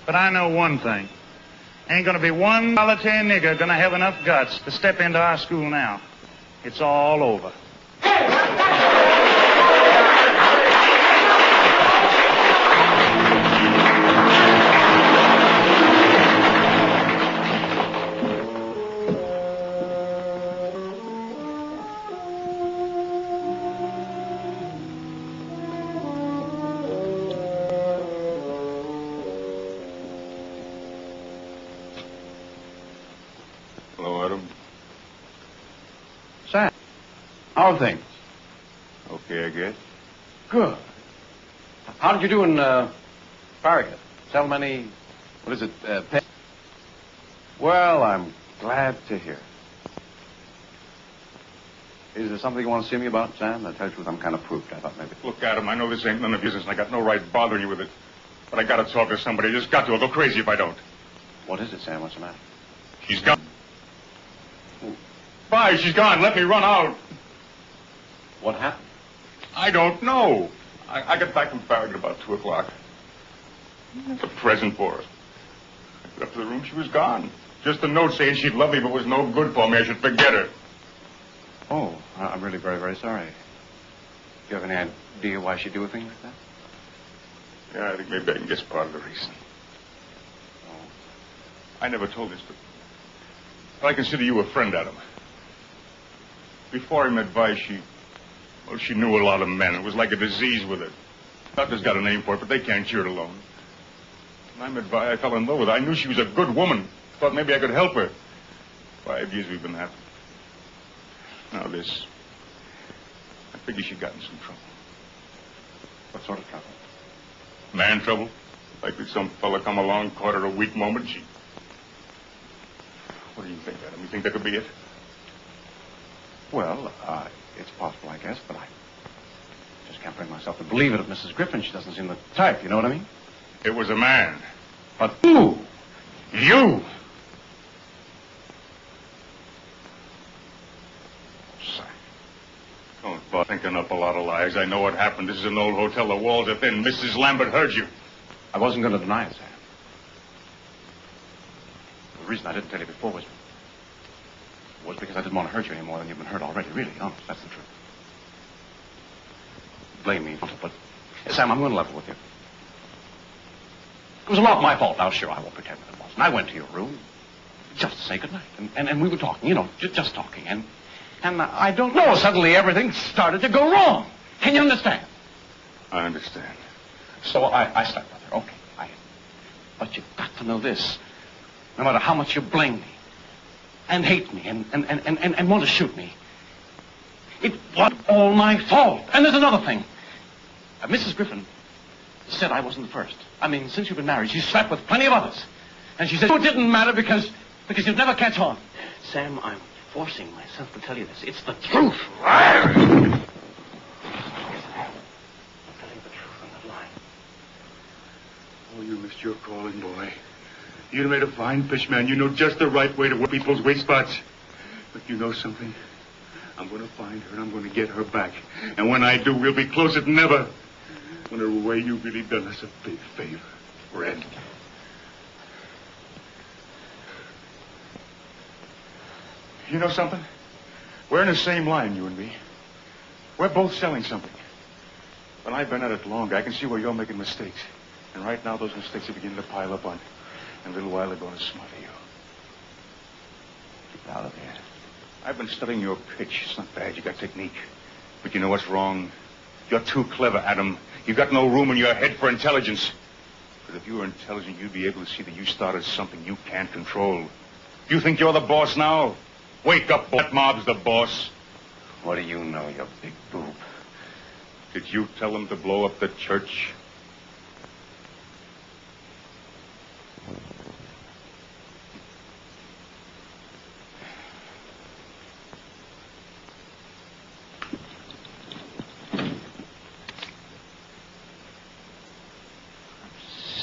But I know one thing. Ain't gonna be one solitary nigger gonna have enough guts to step into our school now. It's all over.
How are things?
Okay, I guess.
Good. How did you do in Farragut? Sell many, what is it, pets? Well, I'm glad to hear. Is there something you want to see me about, Sam? To tell you the truth, I'm kind of pooped. I thought maybe...
Look, Adam, I know this ain't none of your business, and I got no right bothering you with it. But I gotta talk to somebody. I just got to. I'll go crazy if I don't.
What is it, Sam? What's the matter?
She's gone. Bye, she's gone. Let me run out.
What happened?
I don't know. I got back from Farragut about 2 o'clock. It's a present for her. I got up to the room, she was gone. Just a note saying she'd love me, but was no good for me. I should forget her.
Oh, I'm really very, very sorry. Do you have any idea why she'd do a thing like that?
Yeah, I think maybe I can guess part of the reason.
Oh.
I never told this, but I consider you a friend, Adam. Before I met Vi, she knew a lot of men. It was like a disease with her. Doctors got a name for it, but they can't cure it alone. When I met Vi, I fell in love with her. I knew she was a good woman. Thought maybe I could help her. 5 years we've been happy. Now this. I figure she got in some trouble.
What sort of trouble?
Man trouble. Like that some fella come along, caught her a weak moment, she... What do you think, Adam? You think that could be it?
Well, it's possible, I guess, but I just can't bring myself to believe it of Mrs. Griffin. She doesn't seem the type, you know what I mean?
It was a man.
But who?
You! Don't bother thinking up a lot of lies. I know what happened. This is an old hotel. The walls are thin. Mrs. Lambert heard you.
I wasn't going to deny it, Sam. The reason I didn't tell you before was because I didn't want to hurt you any more than you've been hurt already. Really, honest, that's the truth. Blame me, but Sam, I'm going to level with you. It was a lot my fault. Now, sure, I won't pretend that it wasn't. I went to your room just to say goodnight, and we were talking, you know, just talking, and I don't know, suddenly everything started to go wrong. Can you understand?
I understand.
So I slept with her, okay, but you've got to know this. No matter how much you blame me, and hate me, and want to shoot me, it wasn't all my fault. And there's another thing. Mrs. Griffin said I wasn't the first. I mean, since you've been married, she's slept with plenty of others. And she said it didn't matter because you'd never catch on. Sam, I'm forcing myself to tell you this. It's the truth. I'm telling the truth on that line.
Oh, you missed your calling, boy. You made a fine fish, man. You know just the right way to work people's weak spots. But you know something? I'm going to find her and I'm going to get her back. And when I do, we'll be closer than ever. In a way, you've really done us a big favor, friend. You know something? We're in the same line, you and me. We're both selling something. But I've been at it longer. I can see where you're making mistakes. And right now, those mistakes are beginning to pile up on you. In a little while, they're going to smother you. Get out of there. I've been studying your pitch. It's not bad. You got technique. But you know what's wrong? You're too clever, Adam. You've got no room in your head for intelligence. But if you were intelligent, you'd be able to see that you started something you can't control. You think you're the boss now? Wake up, that mob's the boss.
What do you know, you big boob?
Did you tell them to blow up the church?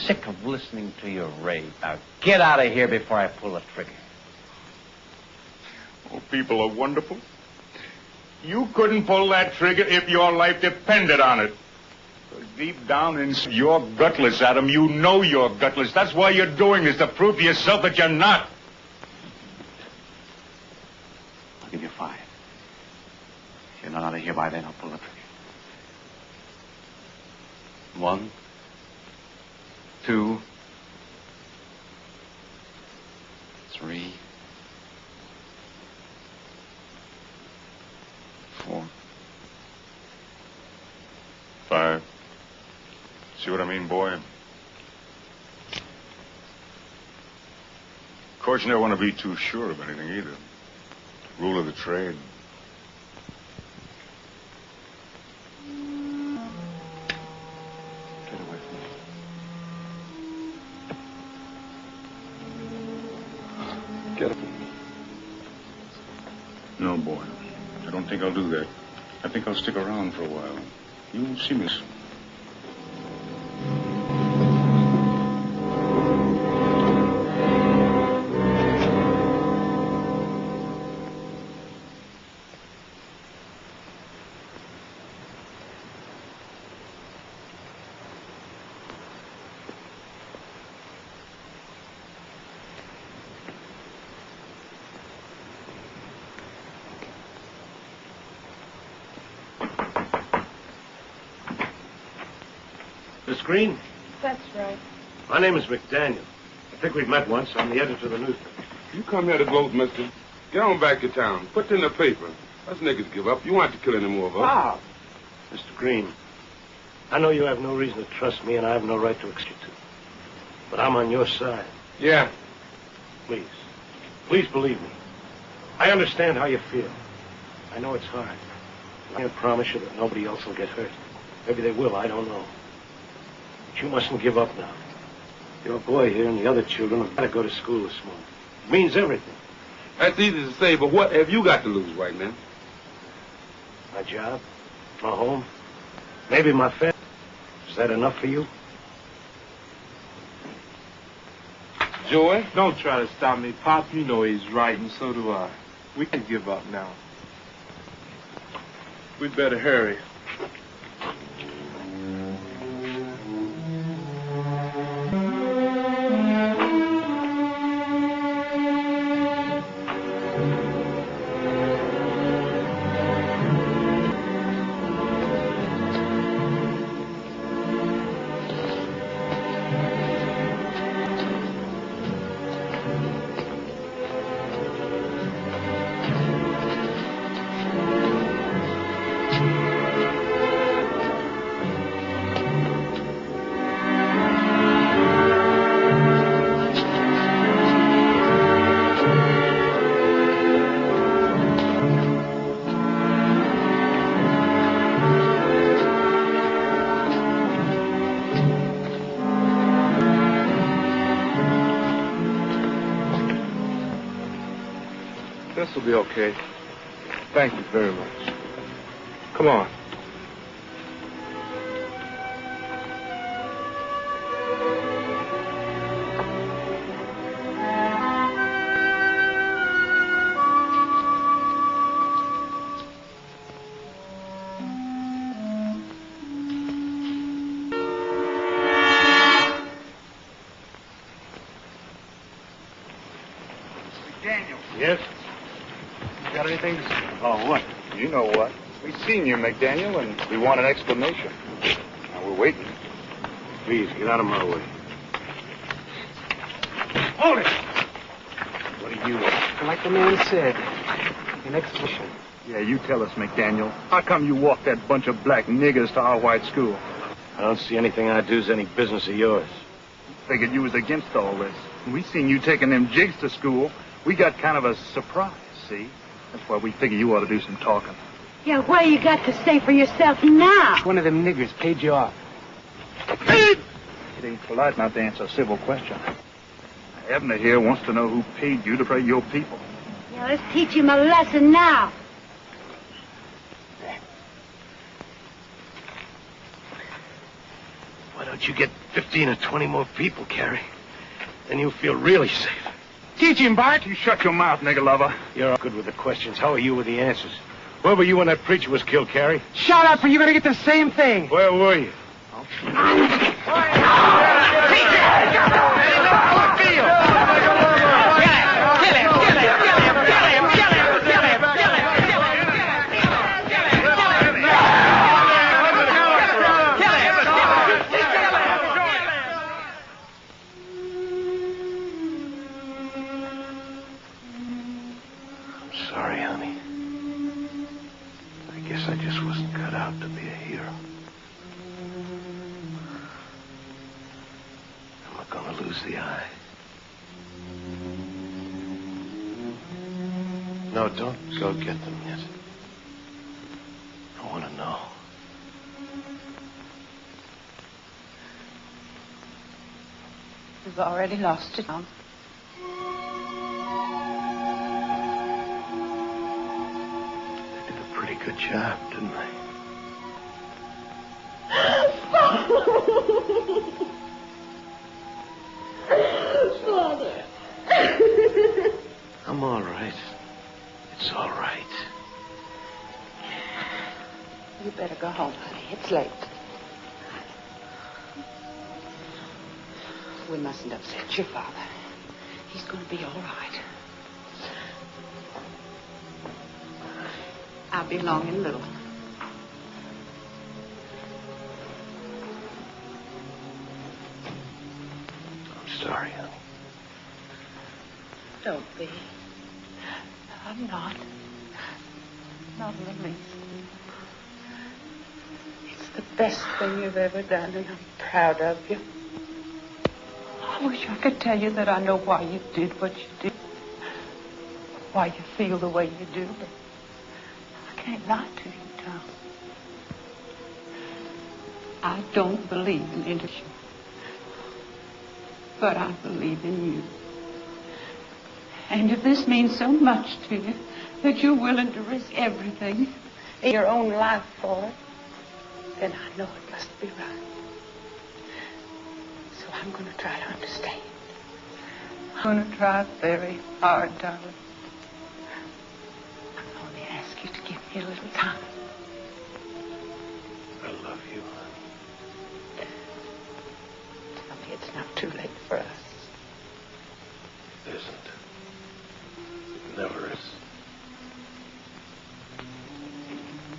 Sick of listening to your rave. Now get out of here before I pull the trigger.
Oh, people are wonderful. You couldn't pull that trigger if your life depended on it. Deep down inside, you're gutless, Adam. You know you're gutless. That's why you're doing this, to prove to yourself that you're not.
I'll give you 5. If you're not out of here by then, I'll pull the trigger. 1, 2, 3, 4,
5. See what I mean, boy? Of course, you never want to be too sure of anything either. Rule of the trade.
Get away from me. Get up with me.
No, boy. I don't think I'll do that. I think I'll stick around for a while. You'll see me.
Miss Green?
That's right.
My name is McDaniel. I think we've met once. I'm the editor of the newspaper.
You come here to gloat, mister. Get on back to town. Put it in the paper. Us niggas give up. You want to kill any more of us.
Wow. Mr. Green, I know you have no reason to trust me, and I have no right to expect you to. But I'm on your side.
Yeah.
Please. Please believe me. I understand how you feel. I know it's hard. I can't promise you that nobody else will get hurt. Maybe they will, I don't know. But you mustn't give up now. Your boy here and the other children have got to go to school this morning. It means everything.
That's easy to say, but what have you got to lose right now?
My job, my home, maybe my family. Is that enough for you?
Joey, don't try to stop me, Pop. You know he's right, and so do I. We can't give up now. We'd better hurry. This will be okay. Thank you very much. Come on.
Daniel.
Yes?
Got anything to say?
Oh, what?
You know what. We've seen you, McDaniel, and we want an explanation. Now, we're waiting.
Please, get out of my way.
Hold it!
What do you want?
Like the man said, an explanation. Yeah, you tell us, McDaniel. How come you walked that bunch of black niggers to our white school?
I don't see anything I do is any business of yours.
Figured you was against all this. We seen you taking them jigs to school. We got kind of a surprise, see? That's why we figure you ought to do some talking.
Yeah, what do you got to say for yourself now?
One of them niggers paid you off. It ain't polite not to answer a civil question. Abner here wants to know who paid you to pray your people.
Yeah, let's teach him a lesson now.
Why don't you get 15 or 20 more people, Carrie? Then you'll feel really safe.
Teach him, Bart. You shut your mouth, nigger lover.
You're all good with the questions. How are you with the answers? Where were you when that preacher was killed, Carrie?
Shut up, or you're going to get the same thing.
Where were you?
I just wasn't cut out to be a hero. I'm not gonna lose the eye. No, don't go get them yet. I want to know.
You've already lost it, Tom.
Pretty good job, didn't they?
Father.
I'm all right. It's all right.
You better go home, honey. It's late. We mustn't upset your father. He's going to be all right. I'll be along in a little.
I'm sorry, honey.
Don't be. I'm not. Not in the least. It's the best thing you've ever done, and I'm proud of you. I wish I could tell you that I know why you did what you did. Why you feel the way you do, but I can't lie to you, Tom. I don't believe in tradition, but I believe in you. And if this means so much to you that you're willing to risk everything in your own life for it, then I know it must be right. So I'm going to try to understand. I'm going to try very hard, darling. I only ask you to give me a little time.
I love you, honey.
Tell me it's not too late for us.
It isn't. It never is.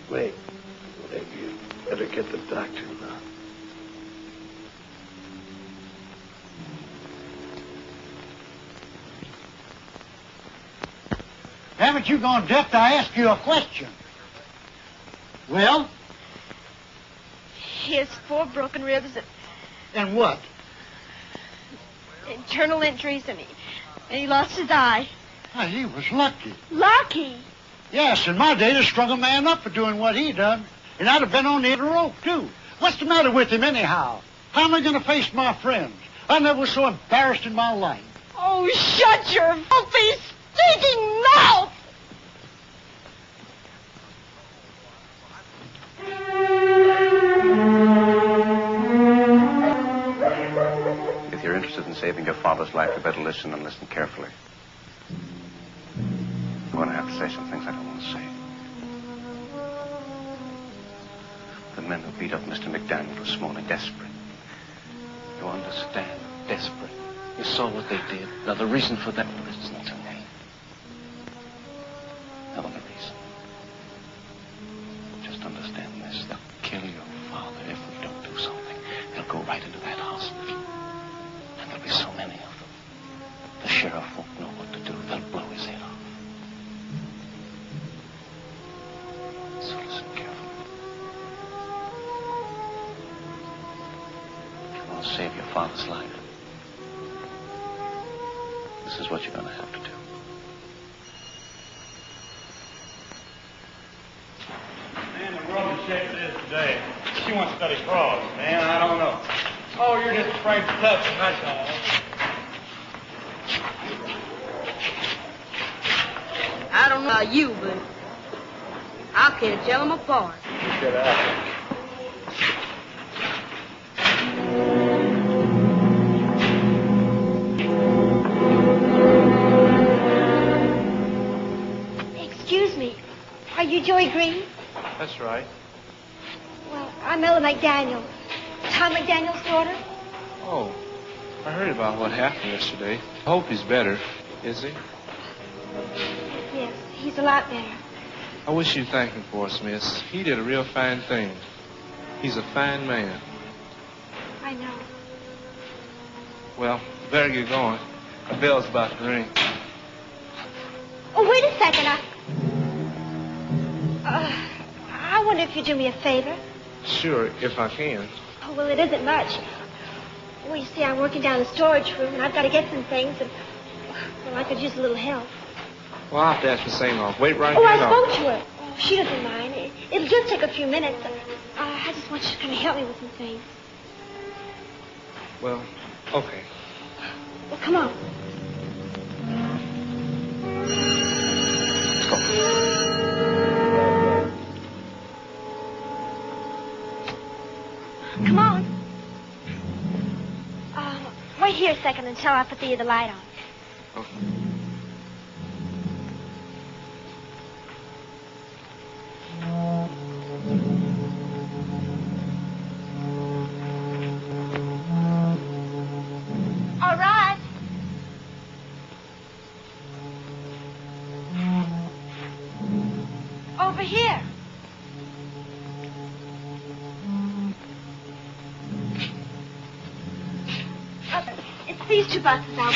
Wait. Maybe you better get the doctor now.
Haven't you gone deaf to ask you a question? Well?
He has 4 broken ribs
And what?
internal injuries, and he lost his eye.
Well, he was lucky.
Lucky?
Yes, in my day, they strung a man up for doing what he done. And I'd have been on the end of the rope, too. What's the matter with him, anyhow? How am I going to face my friends? I never was so embarrassed in my life.
Oh, shut your filthy, stinking mouth!
If you're interested in saving your father's life, you better listen and listen carefully. I'm going to have to say some things I don't want to say. The men who beat up Mr. McDaniel this morning, desperate. You understand? Desperate. You saw what they did. Now, the reason for that isn't to me. No, the reason. Just understand this. They'll kill your father if we don't do something. They'll go right into that hospital. And there'll be so many of them. The sheriff won't know what to do. They'll blow his head off. So listen carefully. If you want to save your father's life, this is what you're going to have to do.
Man, the world is shaped it is today. She wants to study frauds. Man, I don't know. Oh, you're just afraid to touch them, that's all.
I don't know about you, but I can't tell them apart.
Get out.
Excuse me. Are you Joey Green?
That's right.
Well, I'm Ella McDaniel. Tom McDaniel's daughter?
Oh, I heard about what happened yesterday. I hope he's better. Is he?
Yes, he's a lot better.
I wish you'd thank him for us, miss. He did a real fine thing. He's a fine man.
I know.
Well, better get going. A bell's about to ring.
Oh, wait a second. I wonder if you'd do me a favor.
Sure, if I can.
Oh, well, it isn't much. Well, you see, I'm working down the storage room, and I've got to get some things, and, well, I could use a little help.
Well, I'll have to ask the same off. Wait right
Oh,
here.
I spoke to her. Oh, she doesn't mind. It'll just take a few minutes. I just want you to kind of help me with some things.
Well, okay.
Well, come on.
Let's go.
Come on. Wait here a second until I put the light on.
Okay.
All right. Over here. It's these two boxes I want.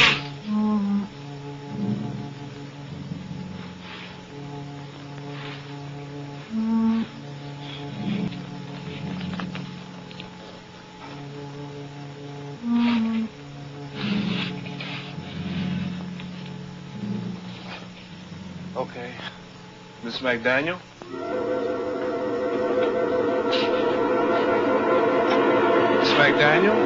Okay. Miss McDaniel? Miss McDaniel?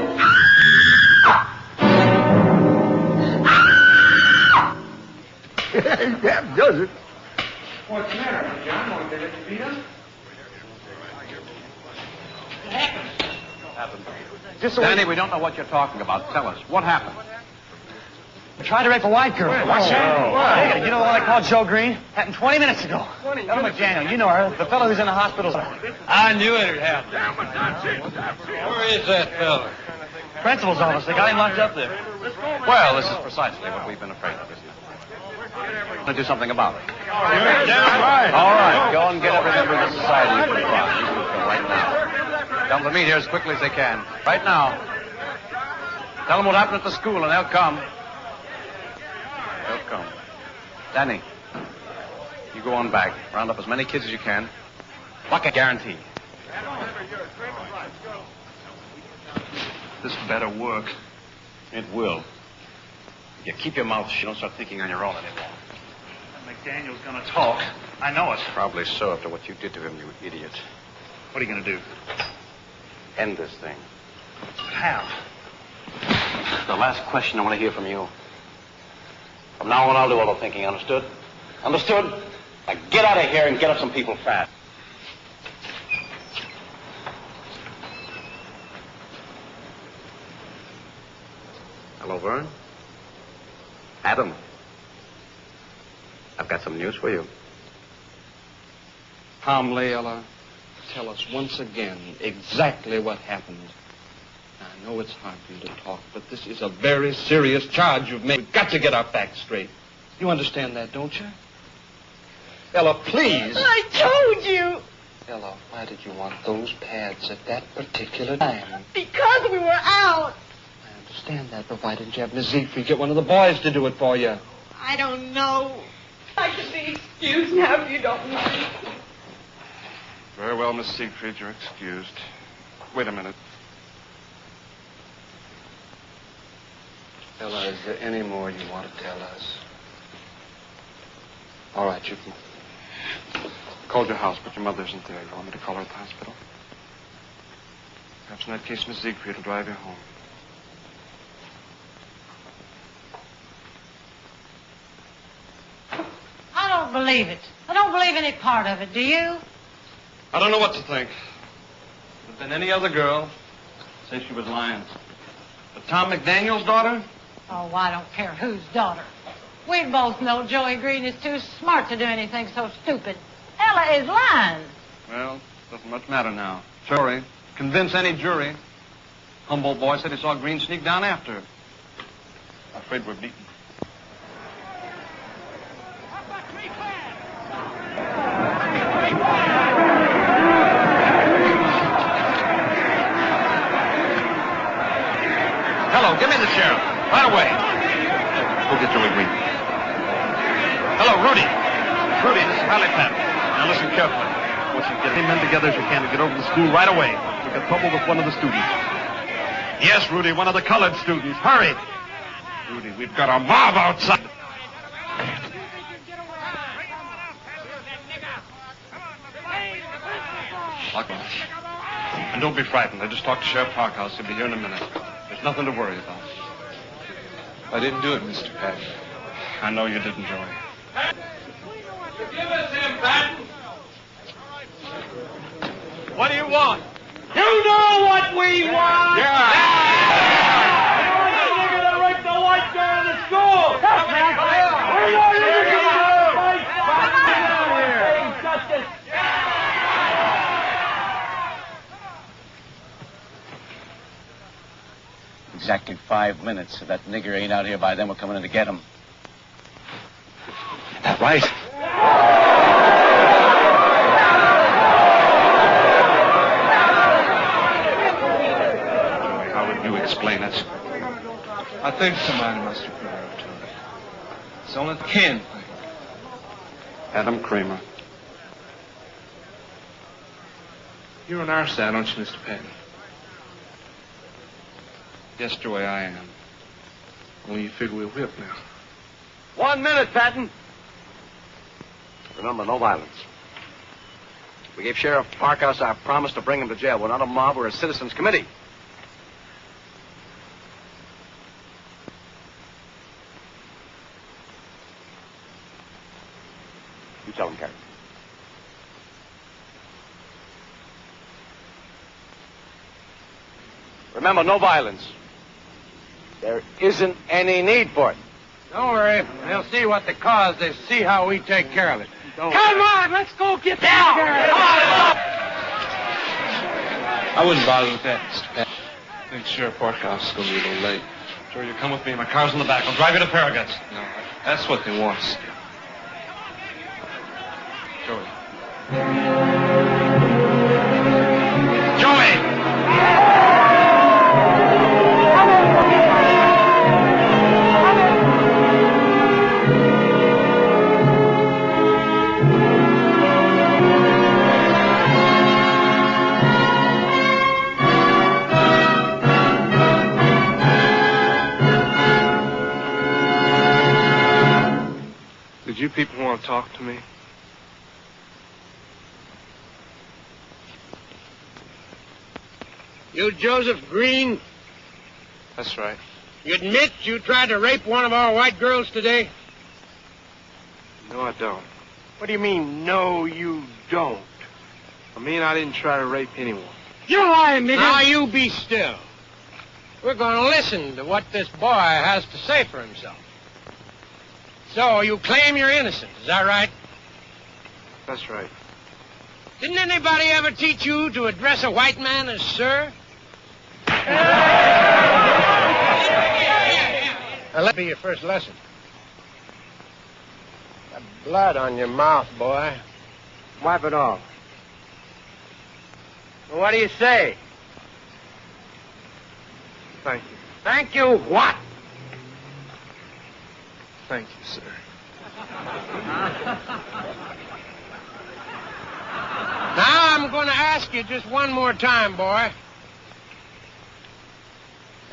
That does it.
What's the matter, John? Want to let you beat up?
Happened. Danny, we don't know what you're talking about. Tell us. What happened?
Tried to rape a white girl.
What's that?
Hey, you know the one I called Joe Green? Happened 20 minutes ago. Ella McDaniel, you know her. The fellow who's in the hospital.
I knew it had happened. Where is that fella?
Principal's office. They got him locked up there.
Well, this is precisely what we've been afraid of, isn't it? Let's do something about it. All right. Go and get every member of the society you can find. You can go right now. Tell them to meet here as quickly as they can. Right now. Tell them what happened at the school, and they'll come. They'll come. Danny, you go on back. Round up as many kids as you can. Bucket guarantee.
This better work.
It will. You keep your mouth shut. You don't start thinking on your own anymore.
McDaniel's gonna talk. I know it.
Probably so after what you did to him, you idiot.
What are you gonna do?
End this thing.
How?
The last question I want to hear from you. From now on, I'll do all the thinking, understood? Understood? Now get out of here and get up some people fast. Hello, Vern. Adam. I've got some news for you.
Calmly, Ella, tell us once again exactly what happened. I know it's hard for you to talk, but this is a very serious charge you've made. We've got to get our facts straight. You understand that, don't you? Ella, please.
I told you.
Ella, why did you want those pads at that particular time?
Because we were out.
I understand that, but why didn't you have Miss Siegfried get one of the boys to do it for you?
I don't know. I can be excused now if you don't mind.
Very well, Miss Siegfried, you're excused. Wait a minute.
Ella, is there any more you want to tell us? All right, you can.
Called your house, but your mother isn't there. You want me to call her at the hospital? Perhaps in that case, Miss Siegfried will drive you home.
I don't believe it. I don't believe any part of it, do you?
I don't know what to think. If it had been any other girl, I'd say she was lying. But Tom McDaniel's daughter?
Oh, I don't care whose daughter. We both know Joey Green is too smart to do anything so stupid. Ella is lying.
Well, doesn't much matter now. Sorry. Convince any jury.
Humboldt boy said he saw Green sneak down after her. I'm afraid we're beaten. Hello, give me the sheriff. Right away. Go get Joey Green. Hello, Rudy. Rudy, this is Riley Pat. Now listen carefully. I want you to get any men together as you can to get over to the school right away. We've got trouble with one of the students. Yes, Rudy, one of the colored students. Hurry. Rudy, we've got a mob outside. Lockwash. And don't be frightened. I just talked to Sheriff Parkhouse. He'll be here in a minute. There's nothing to worry about.
I didn't do it, Mr. Patton.
I know you didn't, Joey.
Give us him, Patton. What do you want?
You know what we want!
Yeah!
You're going to rape the white girl in the school! Yes, man! We're not going to fight! Get out here! Justice!
Exactly 5 minutes. If that nigger ain't out here by then, we're coming in to get him. That right? How would you explain it?
I think somebody must have put her up to it. It's the only thing.
Adam Kramer.
You're on our side, aren't you, Mr. Patton?
Yes, Joey, I am.
Only you figure we'll whip now.
1 minute, Patton. Remember, no violence. We gave Sheriff Parkhouse our promise to bring him to jail. We're not a mob, we're a citizens' committee. You tell him, Carrie. Remember, no violence. There isn't any need for it.
Don't worry. They'll see what the cause is. See how we take care of it.
Come on, let's go get down!
I wouldn't bother with that, Mr. Patton. I think Sheriff Parkhouse is going to be a little late.
Joey, you come with me. My car's in the back. I'll drive you to Farragut's.
No, that's what they want us to do.
Joey. Joey!
Did you people want to talk to me?
You Joseph Green?
That's right.
You admit you tried to rape one of our white girls today?
No, I don't.
What do you mean, no, you don't?
I mean, I didn't try to rape anyone.
You're lying, nigga. Now, you be still. We're going to listen to what this boy has to say for himself. So, you claim you're innocent, is that right?
That's right.
Didn't anybody ever teach you to address a white man as sir? Now, let me be your first lesson. Got blood on your mouth, boy.
Wipe it off.
Well, what do you say?
Thank you.
Thank you what?
Thank you, sir.
Now I'm going to ask you just one more time, boy.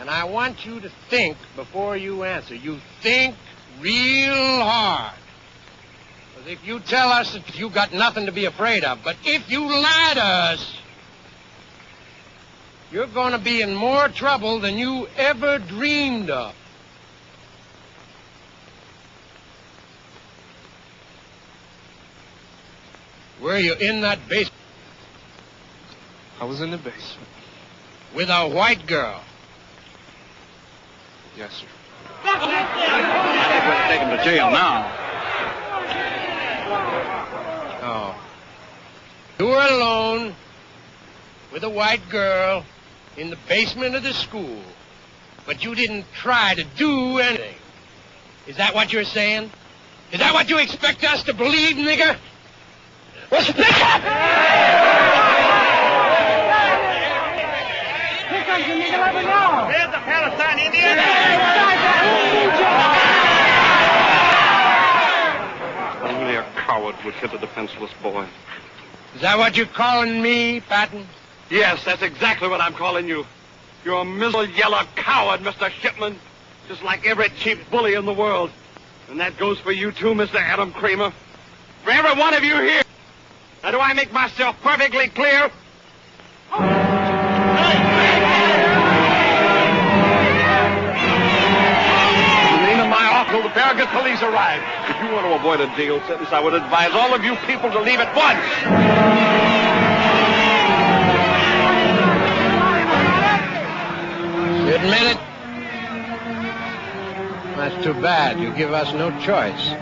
And I want you to think before you answer. You think real hard. Because if you tell us that you got nothing to be afraid of, but if you lie to us, you're going to be in more trouble than you ever dreamed of. Were you in that basement?
I was in the basement.
With a white girl?
Yes, sir.
We'll take him to jail now.
Oh. You were alone with a white girl in the basement of the school. But you didn't try to do anything. Is that what you're saying? Is that what you expect us to believe, nigger? Well, speak up!
Here comes the nigger, let me know.
Here's the Palestine Indian.
Only a coward would hit a defenseless boy.
Is that what you're calling me, Patton?
Yes, that's exactly what I'm calling you. You're a miserable yellow coward, Mr. Shipman. Just like every cheap bully in the world. And that goes for you too, Mr. Adam Kramer. For every one of you here. Now, do I make myself perfectly clear? Remain in my office till the Farragut police arrive. If you want to avoid a jail sentence, I would advise all of you people to leave at once.
You admit it? That's too bad. You give us no choice.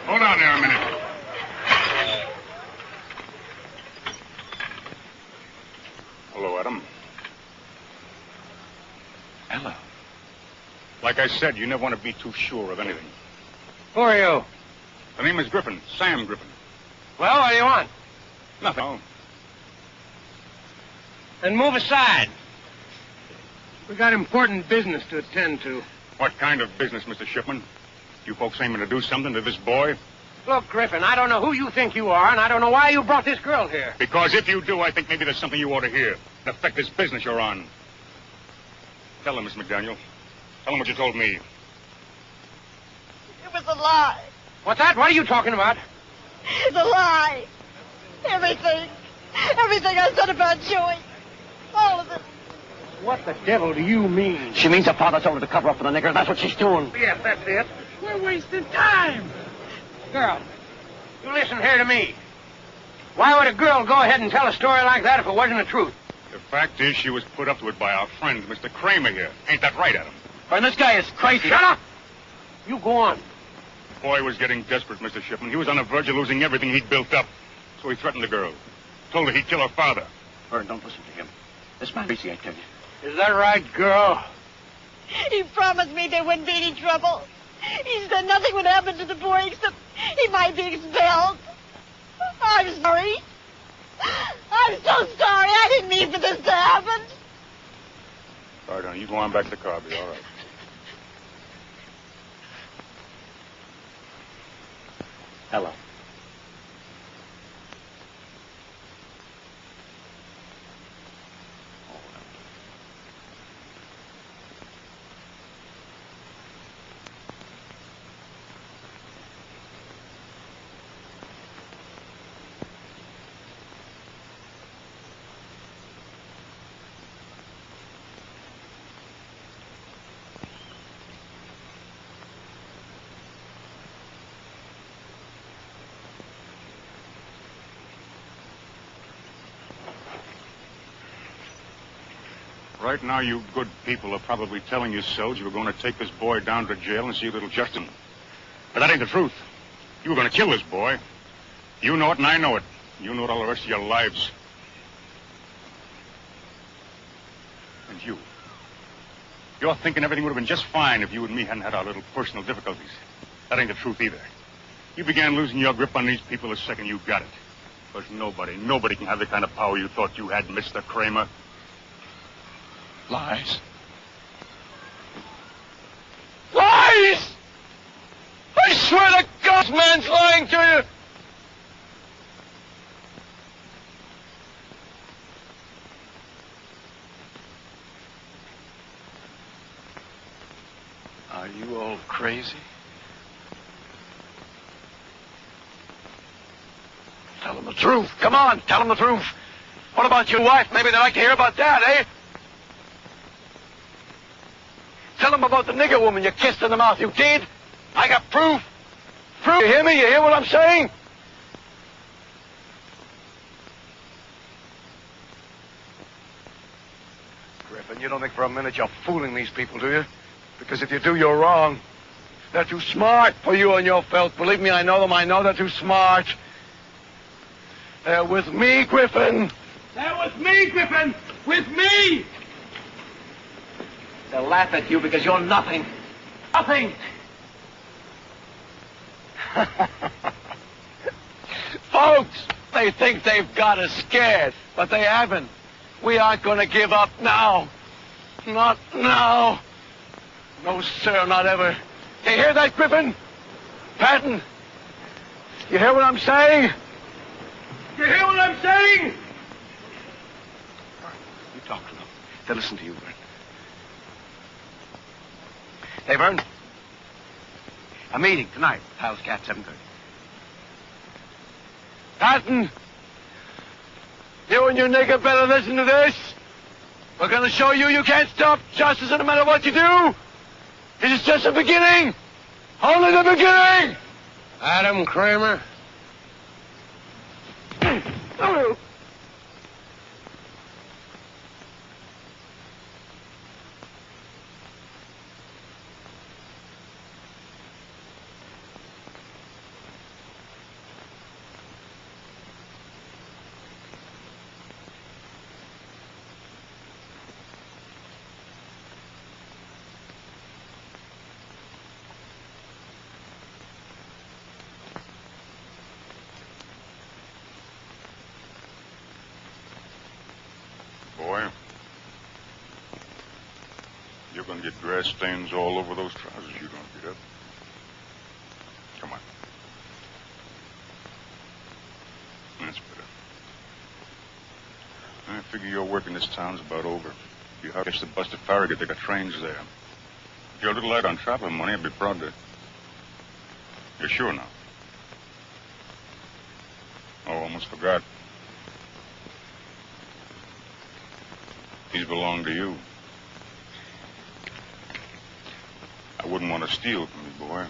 Hold on there a minute. Hello, Adam.
Ella.
Like I said, you never want to be too sure of anything.
Who are you?
The name is Griffin, Sam Griffin.
Well, what do you want?
Nothing. Oh.
Then move aside. We got important business to attend to.
What kind of business, Mr. Shipman? You folks aiming to do something to this boy?
Look, Griffin, I don't know who you think you are, and I don't know why you brought this girl here.
Because if you do, I think maybe there's something you ought to hear. In affect this business you're on. Tell him, Miss McDaniel. Tell him what you told me.
It was a lie.
What's that? What are you talking about?
It's a lie. Everything. Everything I said about Joey. All of it.
What the devil do you mean?
She means her father told her to cover up for the nigger. That's what she's doing.
Yes, that's it. We're wasting time. Girl, you listen here to me. Why would a girl go ahead and tell a story like that if it wasn't the truth?
The fact is she was put up to it by our friend, Mr. Kramer here. Ain't that right, Adam?
And this guy is crazy.
Shut up! You go on.
The boy was getting desperate, Mr. Shipman. He was on the verge of losing everything he'd built up. So he threatened the girl. Told her he'd kill her father.
Vern, don't listen to him. This man crazy, I tell you.
Is that right, girl?
He promised me there wouldn't be any trouble. He said nothing would happen to the boy except he might be expelled. I'm sorry. I'm so sorry. I didn't mean for this to happen.
All right, honey, you go on back to the car. Be all right.
Hello.
Right now, you good people are probably telling yourselves you were going to take this boy down to jail and see a little justice. But that ain't the truth. You were going to kill this boy. You know it and I know it. You know it all the rest of your lives. And you. You're thinking everything would have been just fine if you and me hadn't had our little personal difficulties. That ain't the truth either. You began losing your grip on these people the second you got it. Because nobody can have the kind of power you thought you had, Mr. Kramer.
Lies.
Lies! I swear to God, this man's lying to you!
Are you all crazy?
Tell them the truth. Come on, tell them the truth. What about your wife? Maybe they'd like to hear about that, eh? Tell them about the nigger woman you kissed in the mouth. You did? I got proof. Proof. You hear me? You hear what I'm saying? Griffin, you don't think for a minute you're fooling these people, do you? Because if you do, you're wrong. They're too smart for you and your filth. Believe me, I know them. I know they're too smart. They're with me, Griffin.
They're with me, Griffin. With me.
They'll laugh at you because you're nothing. Nothing. Folks, they think they've got us scared, but they haven't. We aren't going to give up now. Not now. No, sir, not ever. You hear that, Griffin? Patton? You hear what I'm saying?
You hear what I'm saying?
You talk to them. They'll listen to you, Vern. Hey, Vern. A meeting tonight. Pal's Cat, 7:30. Patton! You and your nigger better listen to this. We're going to show you you can't stop justice no matter what you do. This is just the beginning. Only the beginning.
Adam Kramer.
Boy, you're going to get grass stains all over those trousers you don't get up. Come on. That's better. I figure your work in this town's about over. You have to catch the bus to Farragut. They got trains there. If you're a little light on traveling money, I'd be proud to. You're sure now? Oh, almost forgot. These belong to you. I wouldn't want to steal from you, boy.